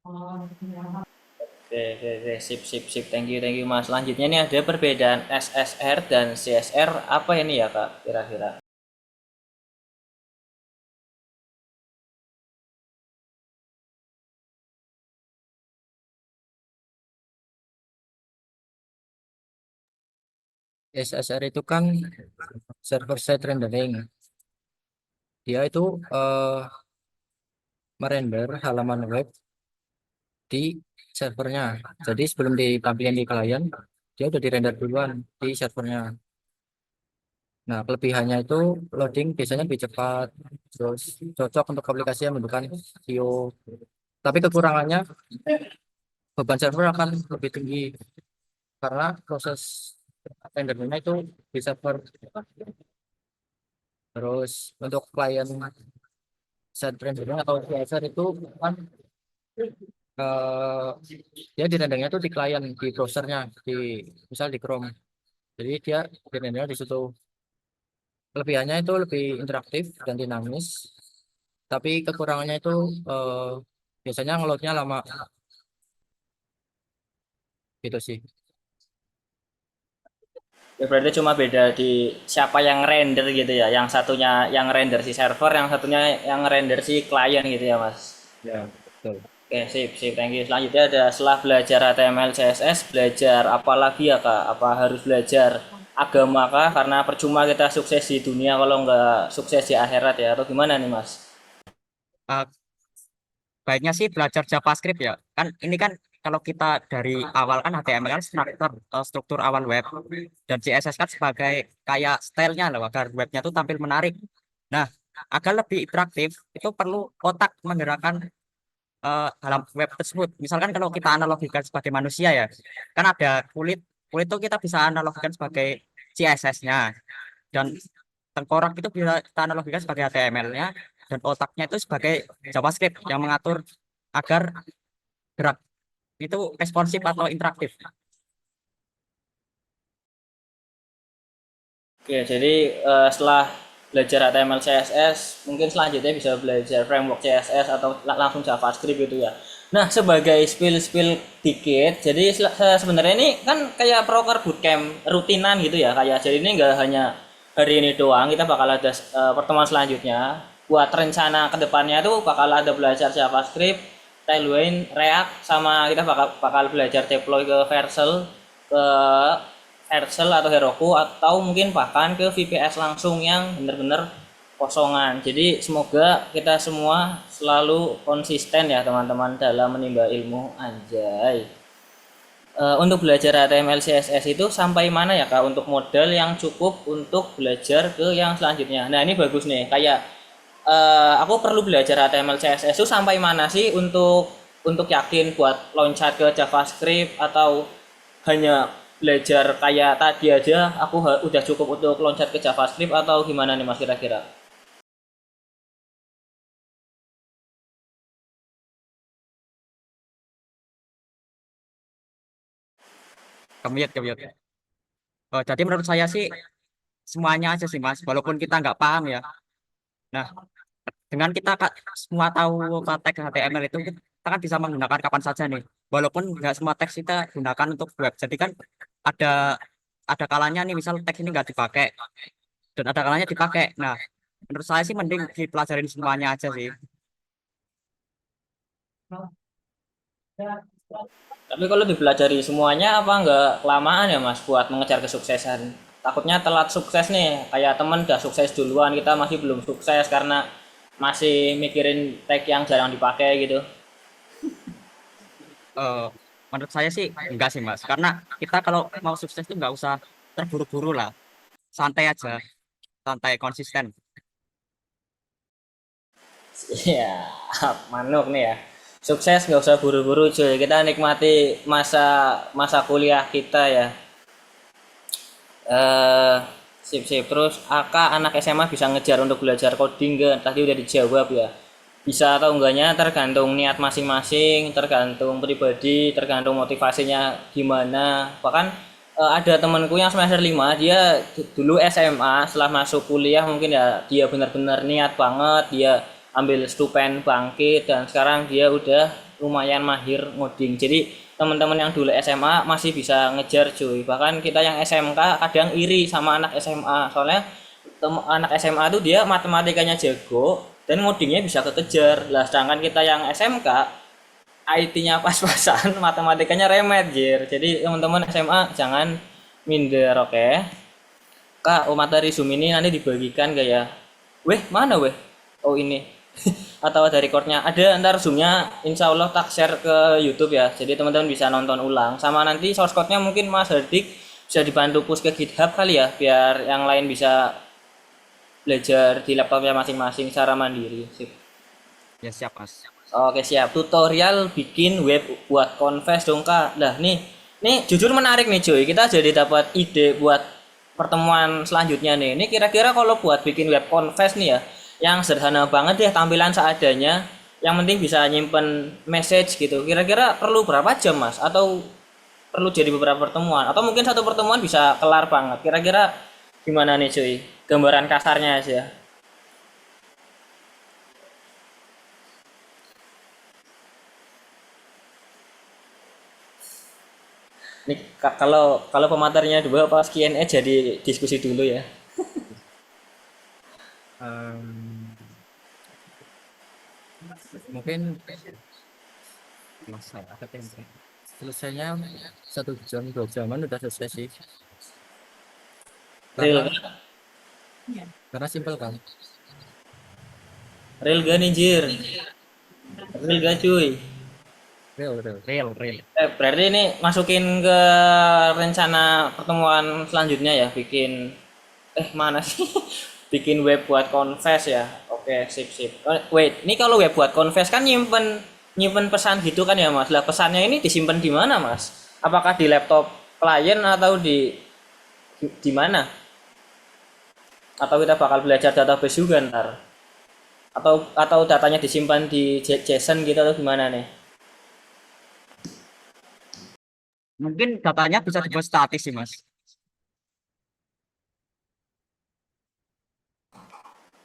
Oke, oke, oke. Sip, sip, sip. Thank you, Mas. Selanjutnya nih ada perbedaan SSR dan CSR. Apa ini ya, Kak, kira-kira? SSR itu kan server side rendering. Dia itu eh, merender halaman web di servernya. Jadi sebelum ditampilkan di klien, dia udah dirender duluan di servernya. Nah, kelebihannya itu loading biasanya lebih cepat, terus cocok untuk aplikasi yang membutuhkan SEO. Tapi kekurangannya beban server akan lebih tinggi karena proses rendernya itu di server. Terus untuk klien side rendering atau CSR itu kan eh, dia di rendernya itu di klien di browsernya di misal di Chrome. Jadi dia di rendernya di situ. Kelebihannya itu lebih interaktif dan dinamis, tapi kekurangannya itu eh, biasanya ngeloadnya lama gitu sih. Ya berarti cuma beda di siapa yang render gitu ya. Yang satunya yang render si server, yang satunya yang render si klien gitu ya, Mas. Ya, betul. Oke, sip, sip. Thank you. Selanjutnya ada setelah belajar HTML, CSS, belajar apa lagi ya, Kak? Apa harus belajar agama kah? Karena percuma kita sukses di dunia kalau nggak sukses di akhirat ya. Atau gimana nih, Mas? Eh, Baiknya sih belajar JavaScript ya. Kan ini kan kalau kita dari awal kan HTML kan struktur awal web, dan CSS kan sebagai kayak stylenya loh agar webnya tuh tampil menarik. Nah, agar lebih interaktif itu perlu otak menggerakkan dalam web tersebut. Misalkan kalau kita analogikan sebagai manusia ya, kan ada kulit, kulit itu kita bisa analogikan sebagai CSS-nya, dan tengkorak itu bisa kita analogikan sebagai HTML-nya, dan otaknya itu sebagai JavaScript yang mengatur agar gerak itu responsif atau interaktif. Oke, jadi setelah belajar HTML, CSS, mungkin selanjutnya bisa belajar framework CSS atau langsung JavaScript gitu ya. Nah, sebagai spill-spill dikit, jadi sebenarnya ini kan kayak proker bootcamp rutinan gitu ya, kayak jadi ini nggak hanya hari ini doang, kita bakal ada pertemuan selanjutnya. Buat rencana kedepannya tuh bakal ada belajar JavaScript, Tailwind, React, sama kita bakal belajar deploy ke Vercel, ke Hersel atau Heroku, atau mungkin bahkan ke VPS langsung yang benar-benar kosongan. Jadi semoga kita semua selalu konsisten ya teman-teman dalam menimba ilmu, anjay. Untuk belajar HTML CSS itu sampai mana ya Kak untuk modal yang cukup untuk belajar ke yang selanjutnya. Nah, ini bagus nih. Kayak aku perlu belajar HTML CSS itu sampai mana sih untuk yakin buat loncat ke JavaScript, atau hanya belajar kayak tadi aja aku udah cukup untuk loncat ke JavaScript, atau gimana nih Mas kira-kira? Kemiyat, kemiyat. Jadi menurut saya sih semuanya aja sih Mas, walaupun kita nggak paham ya. Nah, dengan kita semua tahu teks HTML itu, kita kan bisa menggunakan kapan saja nih. Walaupun nggak semua teks kita gunakan untuk web. Jadi kan ada ada kalanya nih, misal teks ini nggak dipakai dan ada kalanya dipakai. Nah, menurut saya sih mending dipelajarin semuanya aja sih. Tapi kalau dipelajari semuanya, apa nggak kelamaan ya Mas buat mengejar kesuksesan? Takutnya telat sukses nih, kayak temen udah sukses duluan, kita masih belum sukses karena masih mikirin tag yang jarang dipakai gitu. Eh, Menurut saya sih enggak sih Mas, karena kita kalau mau sukses itu nggak usah terburu-buru lah, santai aja, santai konsisten. Iya, manuk nih ya. Sukses nggak usah buru-buru cuy. Kita nikmati masa masa kuliah kita ya. eh Sip sip. Terus AK anak SMA bisa ngejar untuk belajar coding nggak? Tadi udah dijawab ya. Bisa atau enggaknya tergantung niat masing-masing, tergantung pribadi, tergantung motivasinya gimana. Bahkan ada temanku yang semester 5, dia dulu SMA, setelah masuk kuliah mungkin ya dia benar-benar niat banget, dia ambil stupen bangkit, dan sekarang dia udah lumayan mahir ngoding. Jadi teman-teman yang dulu SMA masih bisa ngejar cuy. Bahkan kita yang SMK kadang iri sama anak SMA, soalnya anak SMA tuh dia matematikanya jago dan ngodingnya bisa kekejar lah, sedangkan kita yang SMK IT-nya pas-pasan matematikanya remet jir. Jadi teman-teman SMA jangan minder, oke? Kak, materi Zoom ini nanti dibagikan gak ya? Weh, mana weh? Oh ini. Atau ada recordnya? Ada, ntar Zoomnya insya Allah tak share ke YouTube ya. Jadi teman-teman bisa nonton ulang. Sama nanti source code-nya mungkin Mas Hardik bisa dibantu push ke GitHub kali ya, biar yang lain bisa belajar di laptopnya masing-masing secara mandiri. Sip. Ya siap Mas. Oke siap. Tutorial bikin web buat Confess dong Kak. Nah nih jujur menarik nih cuy. Kita jadi dapat ide buat pertemuan selanjutnya nih. Ini kira-kira kalau buat bikin web Confess nih ya, yang sederhana banget deh, tampilan seadanya. Yang penting bisa nyimpen message gitu. Kira-kira perlu berapa jam Mas? Atau perlu jadi beberapa pertemuan? Atau mungkin satu pertemuan bisa kelar banget? Kira-kira gimana nih cuy? Gambaran kasarnya aja. Nih kalau kalau pematerinya dua pas Q&A jadi diskusi dulu ya. Em, mungkin Mas, saya ada tempe. selesainya 1 jam 2 jaman udah selesai sih. Real Karena simpel kan. real gak nih Jir? Real gak cuy? Real, real. Real, real. Berarti ini masukin ke rencana pertemuan selanjutnya ya, bikin mana sih? Bikin web buat Confess ya. Oke, sip sip. Wait, ini kalau web buat Confess kan nyimpen nyimpen pesan gitu kan ya Mas? Lah pesannya ini disimpan di mana Mas? Apakah di laptop klien atau di mana? Atau kita bakal belajar database juga ntar? Atau datanya disimpan di JSON gitu atau gimana nih? Mungkin datanya bisa dibuat statis sih Mas.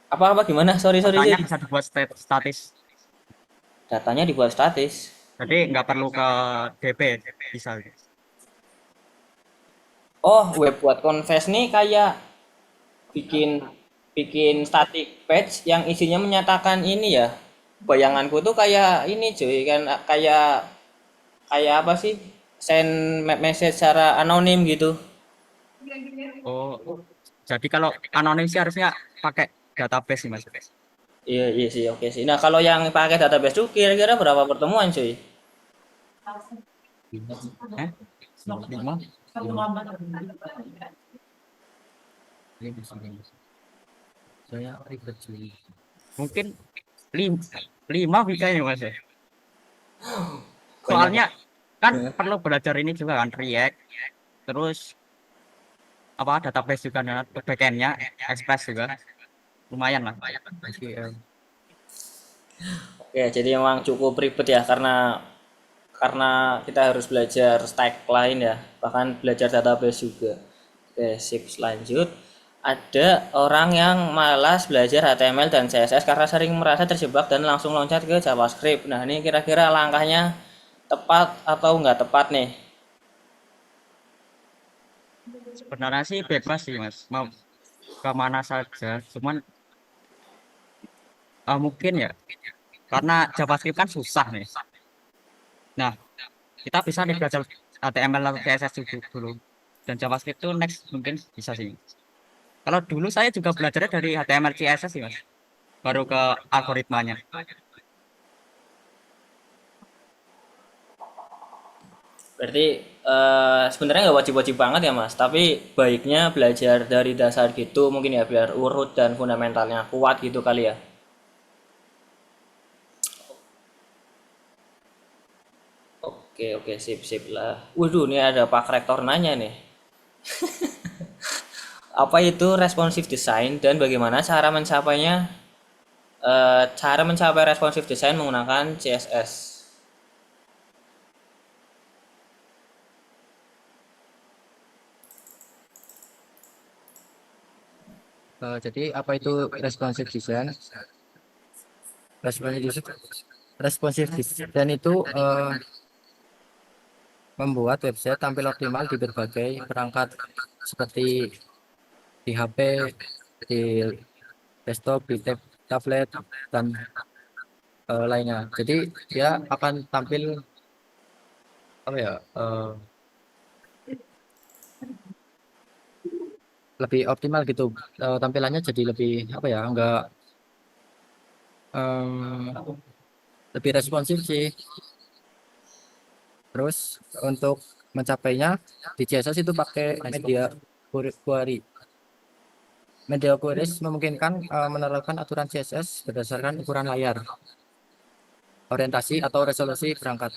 Apa gimana? Sorry sorry Datanya Jir. bisa dibuat statis. Datanya dibuat statis. Jadi nggak perlu ke DB, bisa. Oh, web buat Confess nih kayak bikin bikin static page yang isinya menyatakan ini ya. Bayanganku tuh kayak ini cuy, kan kayak kayak apa sih? Send message secara anonim gitu. Oh, jadi kalau anonim sih harusnya pakai database sih Mas. Iya iya sih, oke sih. Nah, kalau yang pakai database tuh kira-kira berapa pertemuan cuy? Eh? 5? Saya ribet cuy. Mungkin lima, lima bisa ya mas ya. Banyak. Soalnya kan Ya. perlu belajar ini juga kan React, terus apa database juga nah, backendnya Express juga lumayan lah. SQL. Oke, jadi memang cukup ribet ya karena kita harus belajar stack lain ya, bahkan belajar database juga. Oke, sip, lanjut. Ada orang yang malas belajar HTML dan CSS karena sering merasa terjebak dan langsung loncat ke JavaScript. Nah, ini kira-kira langkahnya tepat atau nggak tepat nih? Sebenarnya sih bebas sih mas, mau kemana saja. Cuman mungkin ya karena JavaScript kan susah nih. Nah, kita bisa nih belajar HTML atau CSS dulu. Dan JavaScript itu next mungkin bisa sih. Kalau dulu saya juga belajarnya dari HTML CSS sih mas, baru ke algoritmanya. Berarti sebenarnya nggak wajib-wajib banget ya Mas, tapi baiknya belajar dari dasar gitu mungkin ya biar urut dan fundamentalnya kuat gitu kali ya. Oke oke sip sip lah. Waduh ini ada Pak Rektor nanya nih. Apa itu responsive design dan bagaimana cara mencapainya? Cara mencapai responsive design menggunakan CSS. Jadi apa itu responsive design? Responsive design itu membuat website tampil optimal di berbagai perangkat seperti di HP, di desktop, di tablet, dan lainnya. Jadi dia akan tampil apa ya lebih optimal gitu. Tampilannya jadi lebih apa ya enggak em, lebih responsif sih. Terus untuk mencapainya di CSS itu pakai media query. Media queries memungkinkan menerapkan aturan CSS berdasarkan ukuran layar, orientasi atau resolusi perangkat.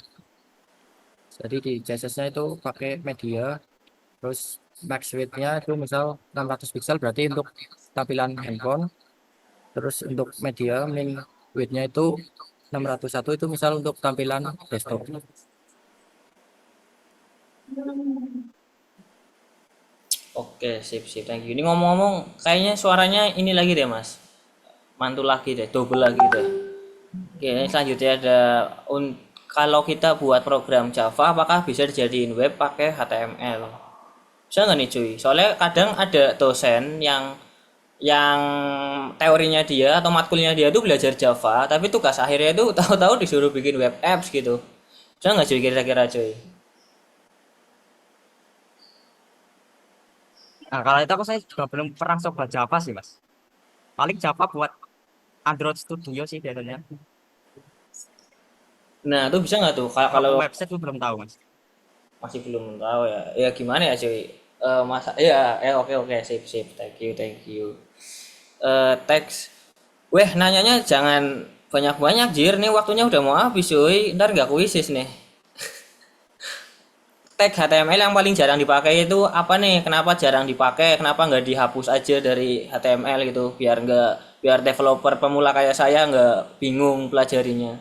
Jadi di CSS-nya itu pakai media, terus max width-nya itu misal 600 pixel berarti untuk tampilan handphone, terus untuk media min width-nya itu 601 itu misal untuk tampilan desktop. Oke sip sip thank you. Ini ngomong-ngomong kayaknya suaranya ini lagi deh Mas. Mantul lagi deh, double lagi deh. Oke, ini selanjutnya ada kalau kita buat program Java, apakah bisa dijadiin web pakai HTML? Bisa nggak nih cuy? Soalnya kadang ada dosen yang teorinya dia atau matkulnya dia tuh belajar Java, tapi tugas akhirnya itu tahu-tahu disuruh bikin web apps gitu. Bisa nggak cuy kira-kira cuy? Nah, kalau itu aku saya juga belum pernah coba Java sih mas. Paling Java buat Android Studio sih biasanya. Nah, itu bisa nggak tuh? Kalau Kalau kalau ke website tuh belum tahu mas. masih belum tahu ya. Ya gimana ya cuy? Masa ya, oke oke sip sip. Thank you thank you. Teks. Weh, nanyanya jangan banyak-banyak jir nih waktunya udah mau habis cuy. Ntar nggak kuisis nih. Tag HTML yang paling jarang dipakai itu apa nih? Kenapa jarang dipakai? Kenapa nggak dihapus aja dari HTML gitu? Biar developer pemula kayak saya nggak bingung pelajarinya.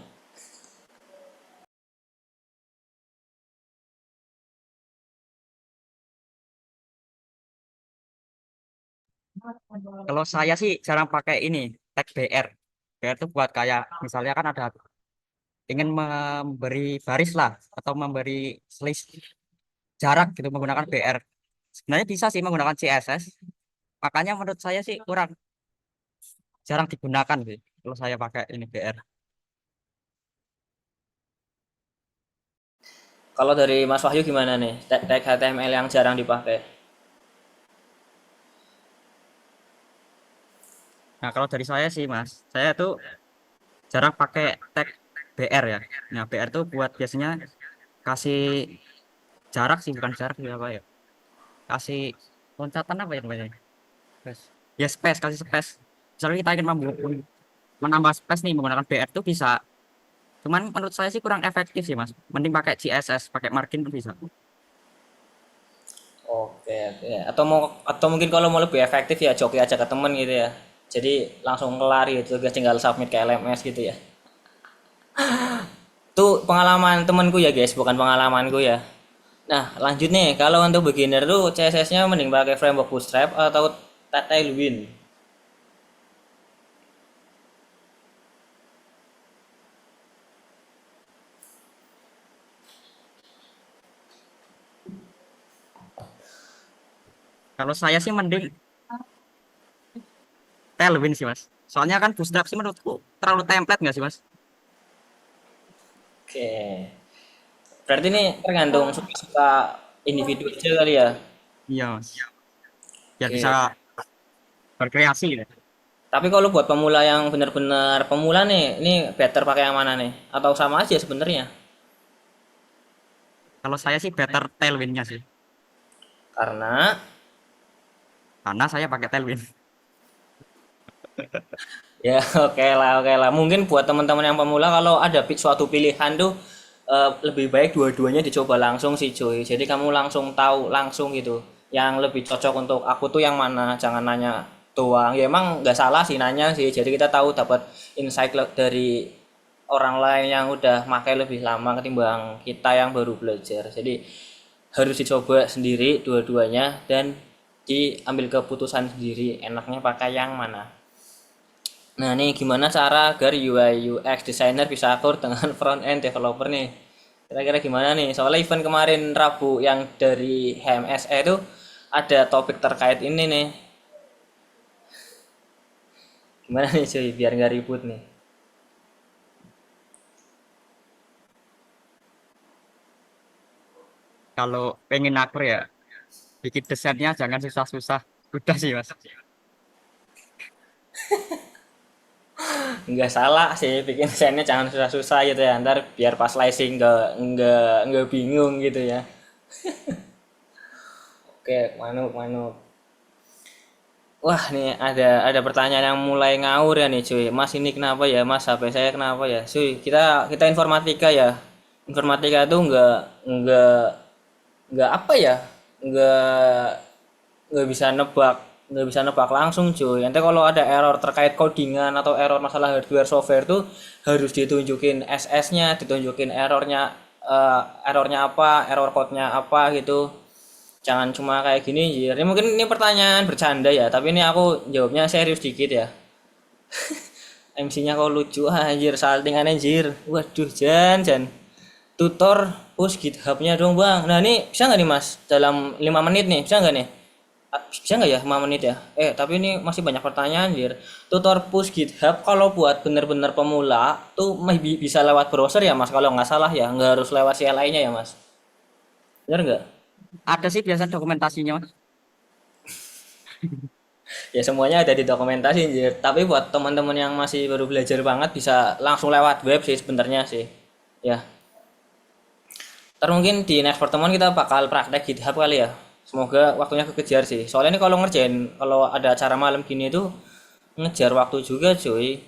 Kalau saya sih jarang pakai ini tag BR. BR itu buat kayak misalnya kan ada ingin memberi baris lah atau memberi selisih jarak gitu menggunakan BR. Sebenarnya bisa sih menggunakan CSS. Makanya menurut saya sih kurang jarang digunakan sih kalau saya pakai ini BR. Kalau dari Mas Wahyu gimana nih? Tag HTML yang jarang dipakai. Nah, kalau dari saya sih Mas, saya tuh jarang pakai tag BR ya. Nah, BR tuh buat biasanya kasih jarak sih bukan jarak sih apa ya? Kasih loncatan apa ya namanya? Space. Ya space, kasih space. Misalnya kita ingin membuat menambah space nih menggunakan BR tuh bisa. Cuman menurut saya sih kurang efektif sih Mas. Mending pakai CSS, pakai margin pun bisa. Oke, oke. Atau mungkin kalau mau lebih efektif ya joki aja ke temen gitu ya. Jadi langsung kelar gitu, guys, tinggal submit ke LMS gitu ya. Itu pengalaman temenku ya guys, bukan pengalamanku ya. Nah, lanjut nih, kalau untuk beginner tuh CSS-nya mending pakai framework Bootstrap atau Tailwind. Kalau saya sih mending Tailwind sih Mas. Soalnya kan Bootstrap sih menurutku terlalu template nggak sih Mas? Oke. Berarti ini tergantung suka-suka individu aja kali ya. Iya Mas. Biar bisa Oke. berkreasi gitu. Tapi kalau buat pemula yang benar-benar pemula nih, ini better pakai yang mana nih? Atau sama aja sebenarnya? Kalau saya sih better Tailwind-nya sih. Karena Karena saya pakai Tailwind. ya oke lah, oke lah. Mungkin buat teman-teman yang pemula kalau ada suatu pilihan tuh lebih baik dua-duanya dicoba langsung sih Joy. Jadi kamu langsung tahu langsung gitu. Yang lebih cocok untuk aku tuh yang mana. Jangan nanya doang. Ya emang nggak salah sih nanya sih. Jadi kita tahu dapat insight dari orang lain yang udah makai lebih lama ketimbang kita yang baru belajar. Jadi harus dicoba sendiri dua-duanya dan diambil keputusan sendiri enaknya pakai yang mana. Nah, nih gimana cara agar UI UX designer bisa akur dengan front end developer nih? Kira-kira gimana nih? Soalnya event kemarin Rabu yang dari HMSE itu ada topik terkait ini nih. Gimana nih cuy biar nggak ribut nih? Kalau pengen akur ya, bikin desainnya jangan susah-susah. Udah sih Mas. Nggak salah sih bikin desainnya jangan susah-susah gitu ya. Ntar biar pas slicing nggak bingung gitu ya. Oke, manuk manuk. Wah, nih ada pertanyaan yang mulai ngawur ya nih, cuy. Mas ini kenapa ya? Mas HP saya kenapa ya? Cuy, kita informatika ya. Informatika tuh nggak apa ya? Nggak nggak bisa nebak nggak bisa nebak langsung, cuy. Nanti kalau ada error terkait codingan atau error masalah hardware software tuh harus ditunjukin SS-nya, ditunjukin errornya apa, error code-nya apa gitu. Jangan cuma kayak gini, anjir. Ini mungkin ini pertanyaan bercanda ya, tapi ini aku jawabnya serius dikit ya. MC-nya kok lucu anjir, saltingan anjir. Waduh, Jan. Tutor push GitHub-nya dong, Bang. Nah, ini bisa nggak nih, Mas? Dalam 5 menit nih, bisa nggak nih? Bisa nggak ya 5 menit ya? Tapi ini masih banyak pertanyaan, anjir. Tutor push GitHub kalau buat bener-bener pemula tuh bisa lewat browser ya, Mas? Kalau nggak salah ya, nggak harus lewat CLI-nya ya, Mas? Bener nggak? Ada sih biasa dokumentasinya Mas. Ya semuanya ada di dokumentasi anjir. Tapi buat teman-teman yang masih baru belajar banget bisa langsung lewat web sih sebenarnya sih. Ya. Ntar mungkin di next pertemuan kita bakal praktek GitHub kali ya. Semoga waktunya kekejar sih. Soalnya ini kalau ngerjain kalau ada acara malam gini tuh ngejar waktu juga cuy.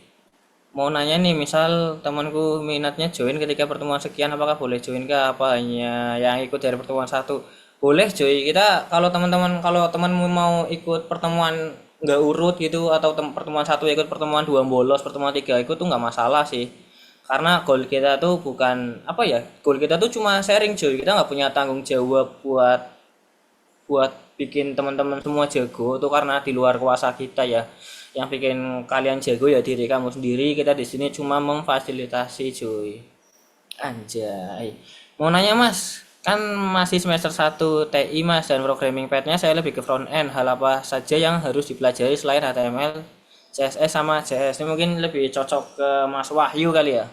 Mau nanya nih, misal temanku minatnya join ketika pertemuan sekian, apakah boleh join kah? Apa hanya yang ikut dari pertemuan satu? Boleh cuy, kita kalau temanmu mau ikut pertemuan nggak urut gitu atau pertemuan satu ikut pertemuan dua bolos, pertemuan tiga ikut tuh nggak masalah sih. Karena goal kita tuh bukan apa ya, goal kita tuh cuma sharing cuy. Kita nggak punya tanggung jawab buat buat bikin teman-teman semua jago tuh karena di luar kuasa kita ya. Yang bikin kalian jago ya diri kamu sendiri. Kita di sini cuma memfasilitasi cuy. Anjay. Mau nanya Mas, kan masih semester 1 TI Mas dan programming pad-nya saya lebih ke front end. Hal apa saja yang harus dipelajari selain HTML, CSS sama JS? Ini mungkin lebih cocok ke Mas Wahyu kali ya.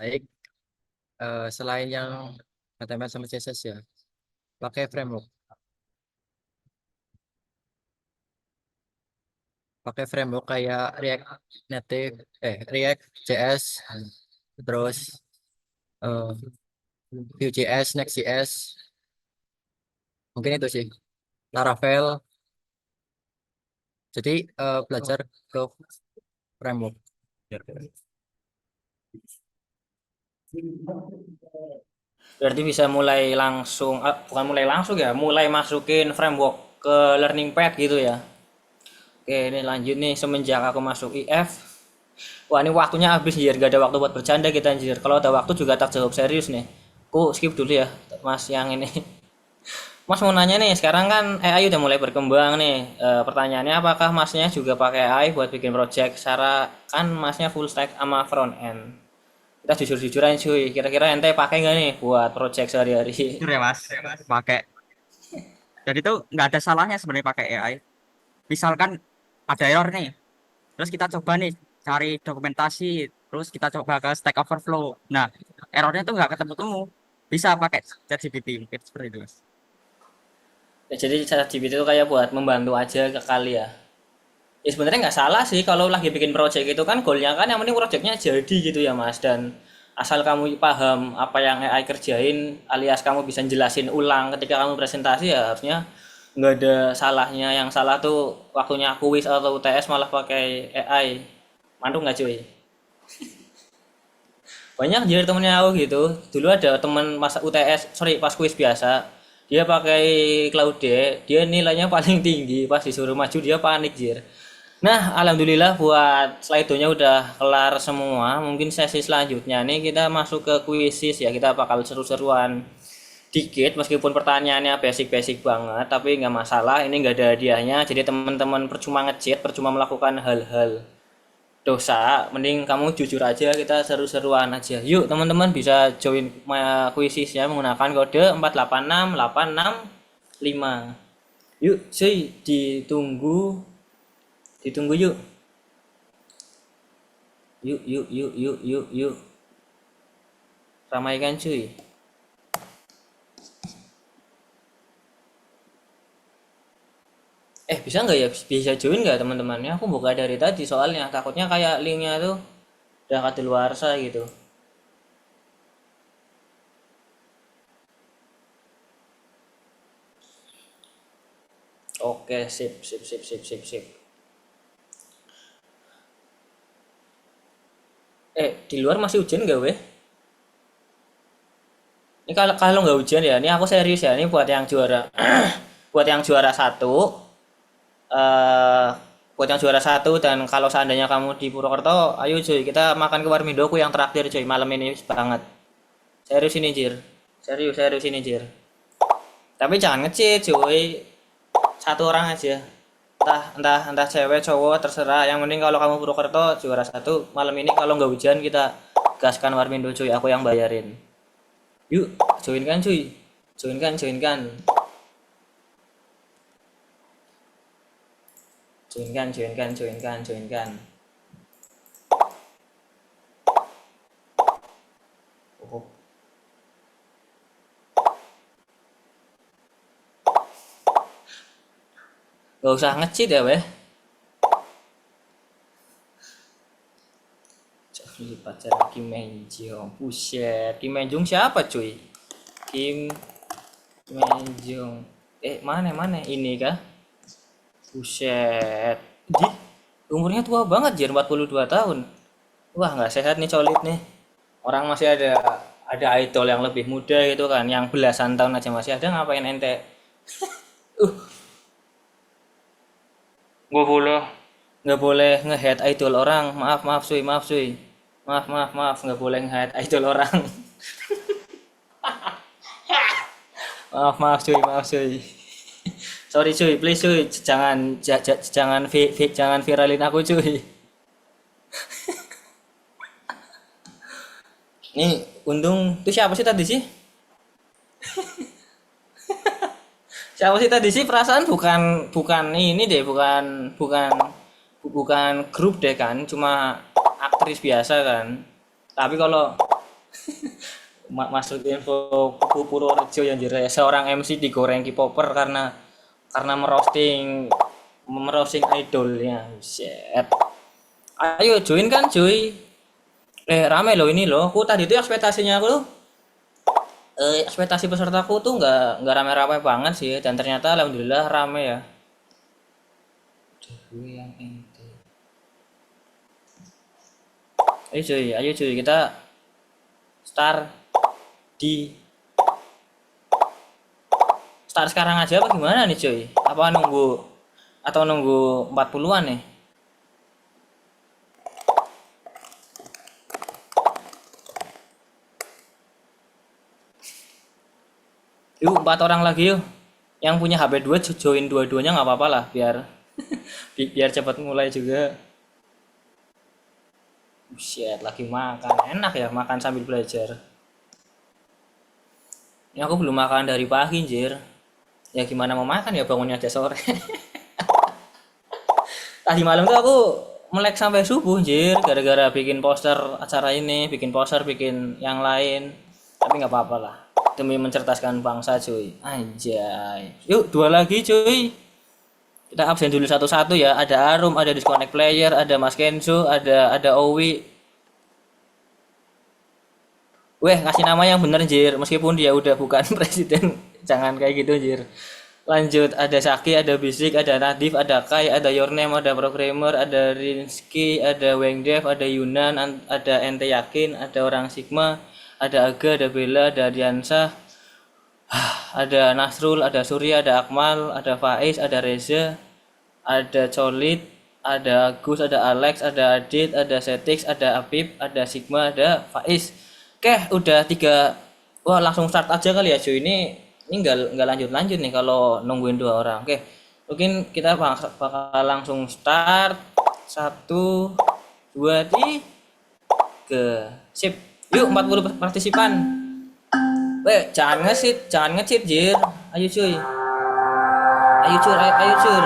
Baik, selain yang HTML sama CSS ya, pakai framework. Pakai framework kayak React Native, React JS, terus eh, Vue.js, Next.js, mungkin itu sih. Laravel, Jadi belajar ke framework. Berarti bisa mulai langsung, bukan mulai langsung ya, mulai masukin framework ke learning pad gitu ya. Oke, ini lanjut nih semenjak aku masuk IF. Wah, ini waktunya habis anjir, gak ada waktu buat bercanda kita anjir. Kalau ada waktu juga tak jawab serius nih. Aku skip dulu ya, Mas yang ini. Mas mau nanya nih, sekarang kan AI udah mulai berkembang nih. Pertanyaannya apakah Masnya juga pakai AI buat bikin project? Secara kan Masnya full stack sama front end. Kita jujur-jujuran cuy, kira-kira ente pakai nggak nih buat project sehari-hari? Jujur ya Mas, pakai. Jadi itu nggak ada salahnya sebenarnya pakai AI. Misalkan ada error nih, terus kita coba nih cari dokumentasi, terus kita coba ke Stack Overflow. Nah, errornya tuh nggak ketemu-temu. Bisa pakai ChatGPT mungkin seperti itu Mas. Ya, jadi ChatGPT itu kayak buat membantu aja ke kali ya. Ya sebenarnya nggak salah sih kalau lagi bikin project itu kan goalnya kan yang penting projectnya jadi gitu ya Mas, dan asal kamu paham apa yang AI kerjain alias kamu bisa jelasin ulang ketika kamu presentasi ya harusnya nggak ada salahnya. Yang salah tuh waktunya kuis atau UTS malah pakai AI. Mantul nggak cuy? Banyak jadi temennya aku gitu. Dulu ada temen masa UTS, sorry pas kuis biasa, dia pakai Claude, dia nilainya paling tinggi, pas disuruh maju dia panik jir. Nah, alhamdulillah buat slide-nya udah kelar semua. Mungkin sesi selanjutnya nih kita masuk ke kuisis ya. Kita bakal seru-seruan dikit meskipun pertanyaannya basic-basic banget, tapi nggak masalah. Ini nggak ada hadiahnya. Jadi teman-teman percuma nge-cheat, percuma melakukan hal-hal dosa. Mending kamu jujur aja, kita seru-seruan aja. Yuk, teman-teman bisa join kuisisnya menggunakan kode 486865. Yuk, cuy, ditunggu. Ditunggu yuk. Yuk, yuk, yuk, yuk, yuk, yuk. Ramaikan cuy. Bisa nggak ya? Bisa join nggak teman-temannya? Aku buka dari tadi soalnya. Takutnya kayak linknya tuh udah kadaluarsa gitu. Oke, sip, sip, sip, sip, sip, sip. Di luar masih hujan nggak weh? Ini kalau nggak hujan ya, ini aku serius ya. Ini buat yang juara, buat yang juara satu, eh buat yang juara satu, dan kalau seandainya kamu di Purwokerto, ayo cuy kita makan ke Warmindoku yang traktir cuy malam ini banget. Serius ini jir, serius serius ini jir. Tapi jangan ngecit cuy, satu orang aja. Entah cewek cowok terserah. Yang penting kalau kamu Purwokerto juara satu malam ini, kalau nggak hujan kita gaskan Warmindo cuy, aku yang bayarin. Yuk join kan cuy, join kan, join kan. Join kan, join kan, join kan, join kan. Oh. Gak usah ngecit ya weh. Jadi pacar Kim Menjong. Buset, Kim Menjong siapa cuy? Kim Menjong. Mana ini kah? Buset. Di umurnya tua banget jir, 42 tahun. Wah, nggak sehat nih colit nih. Orang masih ada idol yang lebih muda gitu kan, yang belasan tahun aja masih ada, ngapain ente? Nggak boleh. Nggak boleh nge-head idol orang. Maaf cuy, maaf cuy. Maaf, nggak boleh nge-head idol orang. maaf cuy. Sorry cuy, please cuy, jangan viralin aku cuy. Nih, untung itu siapa sih tadi sih? Siapa sih tadi sih? Perasaan bukan ini deh, bukan grup deh kan, cuma aktris biasa kan. Tapi kalau masuk info Purworejo yang jadi seorang MC digoreng K-popper karena merosting idolnya. Shit. Ayo join kan cuy. Rame loh ini loh. Aku tadi tuh ekspektasinya aku tuh ekspektasi pesertaku tuh nggak rame-rame banget sih, dan ternyata alhamdulillah rame ya. gue yang ente. Ayo cuy, kita start sekarang aja apa gimana nih cuy? Apa nunggu atau nunggu 40-an nih? Yuk 4 orang lagi yuk. Yang punya HP 2 join dua-duanya nggak apa-apa lah biar biar cepat mulai juga. Buset, lagi makan. Enak ya makan sambil belajar. Ini aku belum makan dari pagi, anjir. Ya gimana mau makan ya bangunnya aja sore. Tadi malam tuh aku melek sampai subuh, anjir, gara-gara bikin poster acara ini, bikin poster, bikin yang lain. Tapi nggak apa-apa lah. Demi mencerdaskan bangsa, cuy. Anjay. Yuk, 2 lagi, cuy. Kita absen dulu satu-satu ya. Ada Arum, ada disconnect player, ada Mas Kenzo, ada Owi. Weh, kasih nama yang bener, Jir. Meskipun dia udah bukan presiden. Jangan kayak gitu, Jir. Lanjut, ada Saki, ada Bisik, ada Nadif, ada Kai, ada Your Name, ada Programmer, ada Rinski, ada Wengdev, ada Yunan, ada Ente Yakin, ada orang Sigma, ada Aga, ada Bella, ada Diansa, ada Nasrul, ada Surya, ada Akmal, ada Faiz, ada Reza, ada Colit, ada Agus, ada Alex, ada Adit, ada Setix, ada Apip, ada Sigma, ada Faiz. Oke, udah 3. Wah, langsung start aja kali ya cuy. Ini nggak lanjut nih kalau nungguin 2 orang. Oke, mungkin kita bakal langsung start. 1, 2, 3. Sip. Yuk 40 partisipan. Weh, jangan ngecit, Jir. Ayo cuy. Ayo cur, ayo cur.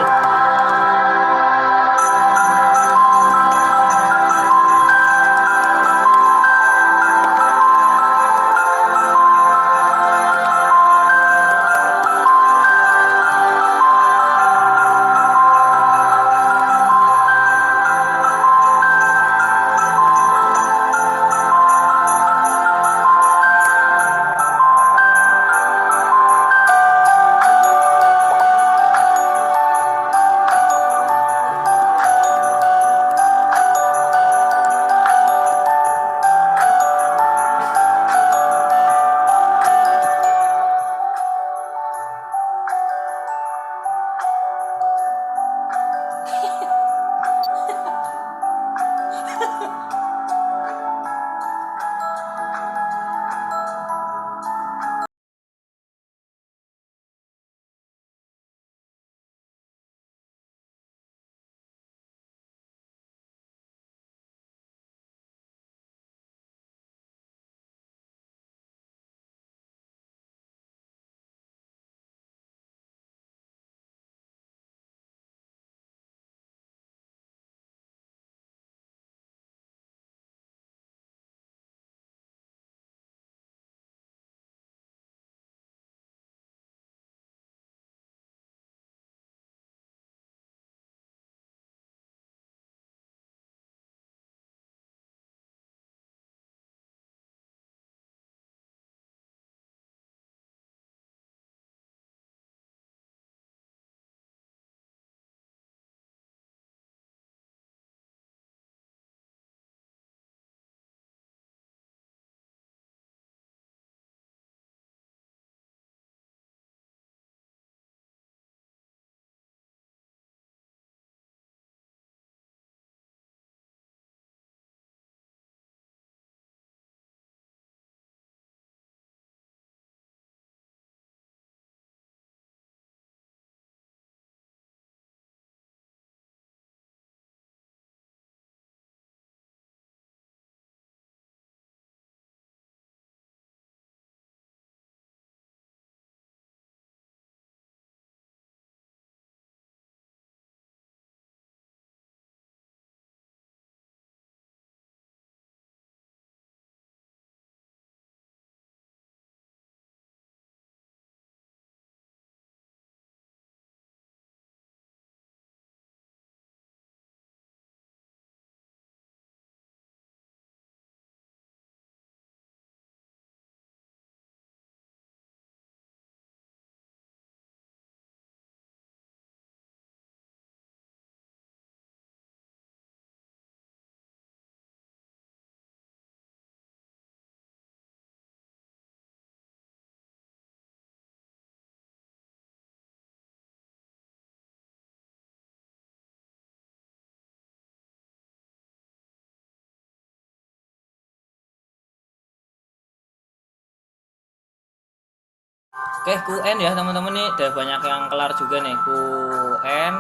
Oke, QN ya teman-teman, nih udah banyak yang kelar juga nih. QN.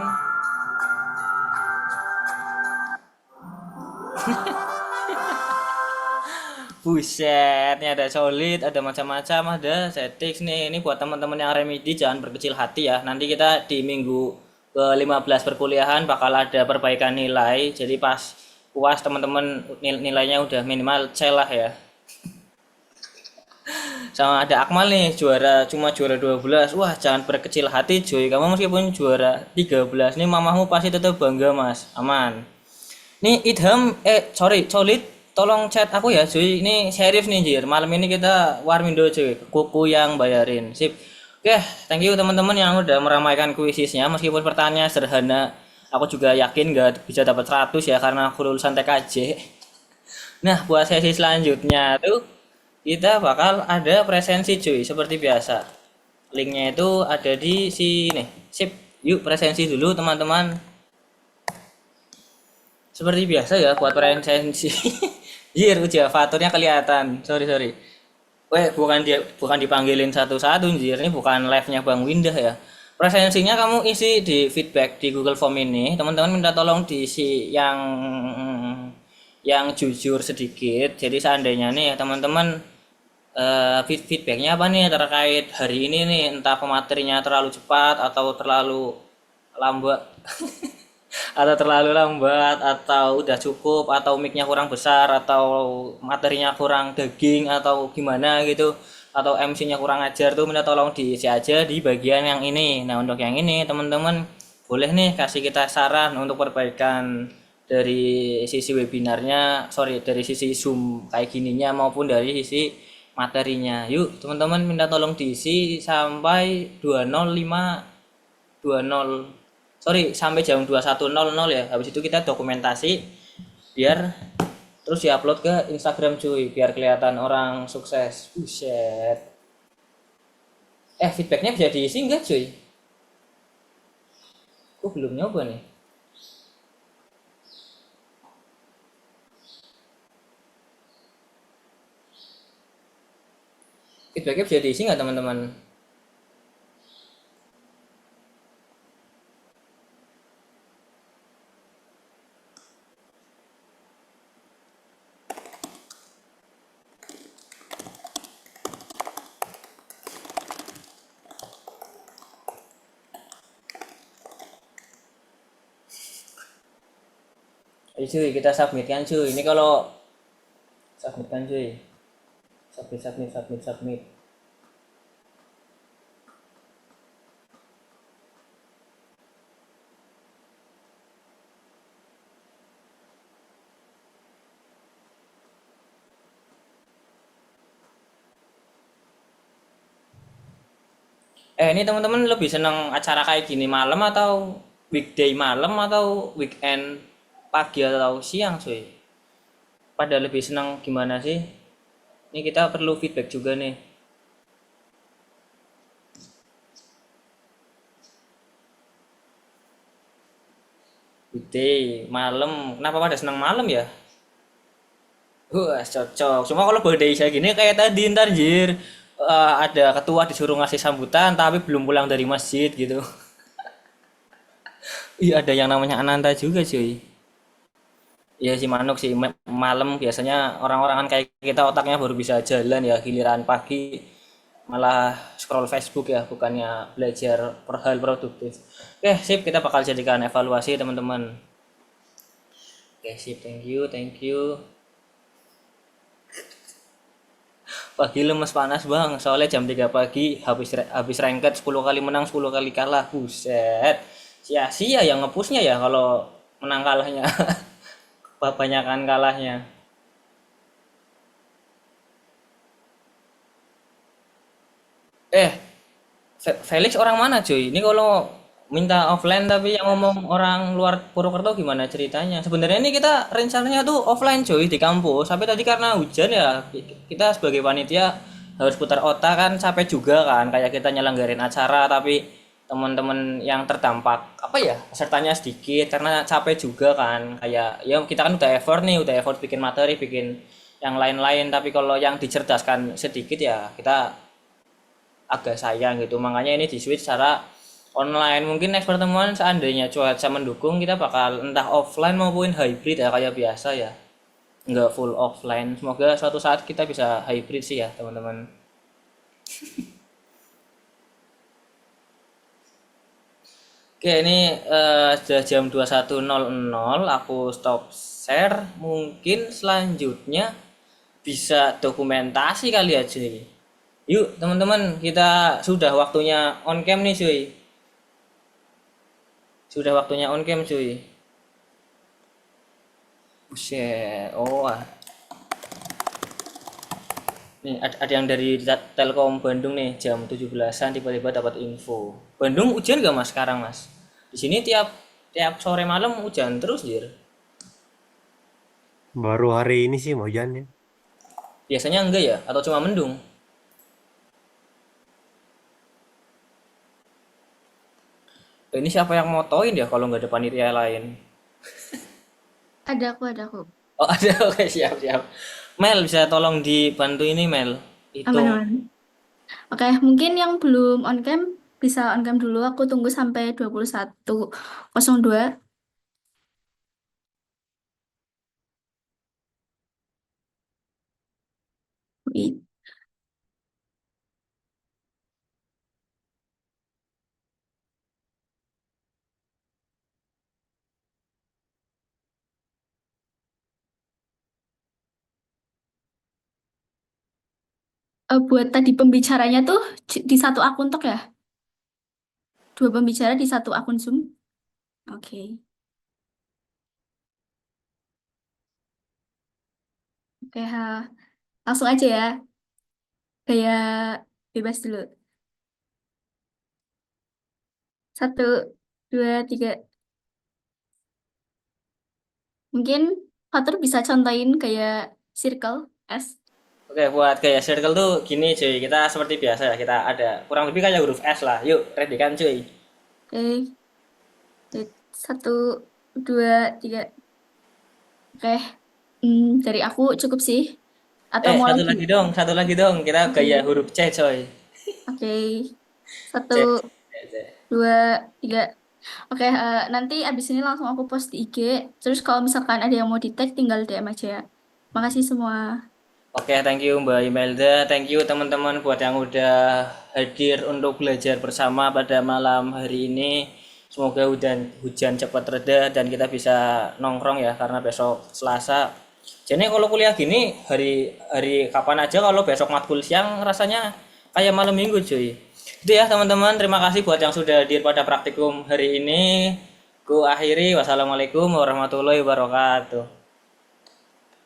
Buset, ini ada solid, ada macam-macam, ada setix nih. Ini buat teman-teman yang remedi jangan berkecil hati ya. Nanti kita di minggu ke-15 perkuliahan bakal ada perbaikan nilai. Jadi pas UAS teman-teman nilainya udah minimal C lah ya. Sama ada Akmal nih, cuma juara 12. Wah, jangan berkecil hati cuy. Kamu meskipun juara 13 nih mamamu pasti tetap bangga, Mas. Aman. Nih Idham, sorry, Solid, tolong chat aku ya cuy. Ini serius nih Jir. Malam ini kita Warmindo cuy. Kuku yang bayarin. Sip. Oke, thank you teman-teman yang udah meramaikan kuisisnya. Meskipun pertanyaannya sederhana, aku juga yakin gak bisa dapat 100 ya karena aku lulusan TKJ. Nah, buat sesi selanjutnya tuh kita bakal ada presensi cuy seperti biasa. Linknya itu ada di sini. Sip. Yuk presensi dulu teman-teman. Seperti biasa ya buat presensi. Jir, uji avatarnya kelihatan. Sorry. Weh, bukan dipanggilin satu-satu Jir. Ini bukan live-nya Bang Windah ya. Presensinya kamu isi di feedback di Google Form ini. Teman-teman minta tolong diisi yang jujur sedikit. Jadi seandainya nih teman-teman feedbacknya apa nih terkait hari ini nih, entah pematerinya terlalu cepat atau terlalu lambat atau udah cukup atau mic-nya kurang besar atau materinya kurang daging atau gimana gitu atau MC-nya kurang ajar tuh minta tolong diisi aja di bagian yang ini. Nah untuk yang ini teman-teman boleh nih kasih kita saran untuk perbaikan dari sisi webinarnya, dari sisi Zoom kayak gininya maupun dari sisi materinya. Yuk teman-teman minta tolong diisi sampai sampai jam 21.00 ya. Habis itu kita dokumentasi biar terus diupload ke Instagram cuy, biar kelihatan orang sukses. Buset. Feedbacknya bisa diisi enggak cuy? Aku belum nyoba nih. Feedbacknya bisa diisi nggak teman-teman? Ayo cuy, kita submitkan cuy. Ini kalau submitkan cuy. Submit. Ini teman-teman lebih senang acara kayak gini malam atau weekday malam atau weekend pagi atau siang cuy? Pada lebih senang gimana sih? Ini kita perlu feedback juga nih. Weekday malam, kenapa pada senang malam ya? Wah, cocok. Cuma kalau birthday saya gini kayak tadi ntar Jir, ada ketua disuruh ngasih sambutan tapi belum pulang dari masjid gitu. Iya, ada yang namanya Ananta juga cuy. Iya si Manuk sih malam biasanya orang-orang kan kayak kita otaknya baru bisa jalan ya, giliran pagi malah scroll Facebook ya, bukannya belajar hal produktif. Oke sip, kita bakal jadikan evaluasi teman-teman. Oke sip, thank you. Pagi lemes panas bang, soalnya jam 3 pagi habis ranked 10 kali menang 10 kali kalah. Buset, sia-sia yang ngepushnya ya kalau menang kalahnya. Kebanyakan kalahnya. Felix orang mana cuy? Ini kalau minta offline tapi yang ngomong orang luar Purwokerto gimana ceritanya? Sebenarnya ini kita rencananya tuh offline cuy di kampus, tapi tadi karena hujan ya kita sebagai panitia harus putar otak kan, capek juga kan kayak kita nyelenggarin acara tapi teman-teman yang terdampak apa ya pesertanya sedikit karena capek juga kan, kayak ya kita kan udah effort bikin materi, bikin yang lain-lain, tapi kalau yang dicerdaskan sedikit ya kita agak sayang gitu. Makanya ini di switch secara online. Mungkin next pertemuan seandainya cuaca mendukung kita bakal entah offline maupun hybrid ya kayak biasa ya. Nggak full offline. Semoga suatu saat kita bisa hybrid sih ya teman-teman. Oke, ini sudah jam 21.00, aku stop share. Mungkin selanjutnya bisa dokumentasi kali ya cuy. Yuk teman-teman, kita sudah waktunya on cam nih cuy. Sudah waktunya on cam cuy. Buset, oh nih ada yang dari Telkom Bandung nih jam 17-an tiba-tiba dapat info. Bandung hujan gak mas sekarang mas? Di sini tiap tiap sore malam hujan terus jir. Baru hari ini sih mau hujan ya. Biasanya enggak ya? Atau cuma mendung? Ini siapa yang motoin ya kalau nggak ada panitia lain? Ada aku. Oh ada, oke siap siap. Mel bisa tolong dibantu ini Mel. Hitung. Aman-aman. Oke, mungkin yang belum on cam bisa on cam dulu. Aku tunggu sampai 21.02. Wait. Buat tadi pembicaranya tuh di satu akun tok ya? Dua pembicara di satu akun Zoom. Oke. Oke, langsung aja ya. Kayak bebas dulu. 1, 2, 3. Mungkin Fatur bisa contohin kayak circle S. Oke buat gaya circle tuh gini cuy. Kita seperti biasa ya. Kita ada kurang lebih kayak huruf S lah. Yuk ready kan cuy. Oke. 1, 2, 3. Oke. Dari aku cukup sih. Atau mau Satu lagi? lagi dong. Satu lagi dong. Kita Oke. gaya huruf C coy. Oke. C. 1, 2, 3. Oke, nanti abis ini langsung aku post di IG. Terus kalau misalkan ada yang mau di tag, tinggal DM aja ya. Makasih semua. Oke, thank you Mbak Imelda, thank you teman-teman buat yang udah hadir untuk belajar bersama pada malam hari ini. Semoga hujan cepat reda dan kita bisa nongkrong ya karena besok Selasa. Jadi kalau kuliah gini hari hari kapan aja kalau besok matkul siang rasanya kayak malam minggu cuy. Itu ya teman-teman, terima kasih buat yang sudah hadir pada praktikum hari ini. Ku akhiri, wassalamualaikum warahmatullahi wabarakatuh.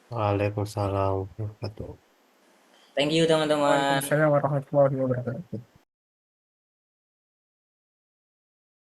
Waalaikumsalam warahmatullahi wabarakatuh. Thank you teman-teman. Waalaikumsalam warahmatullahi wabarakatuh.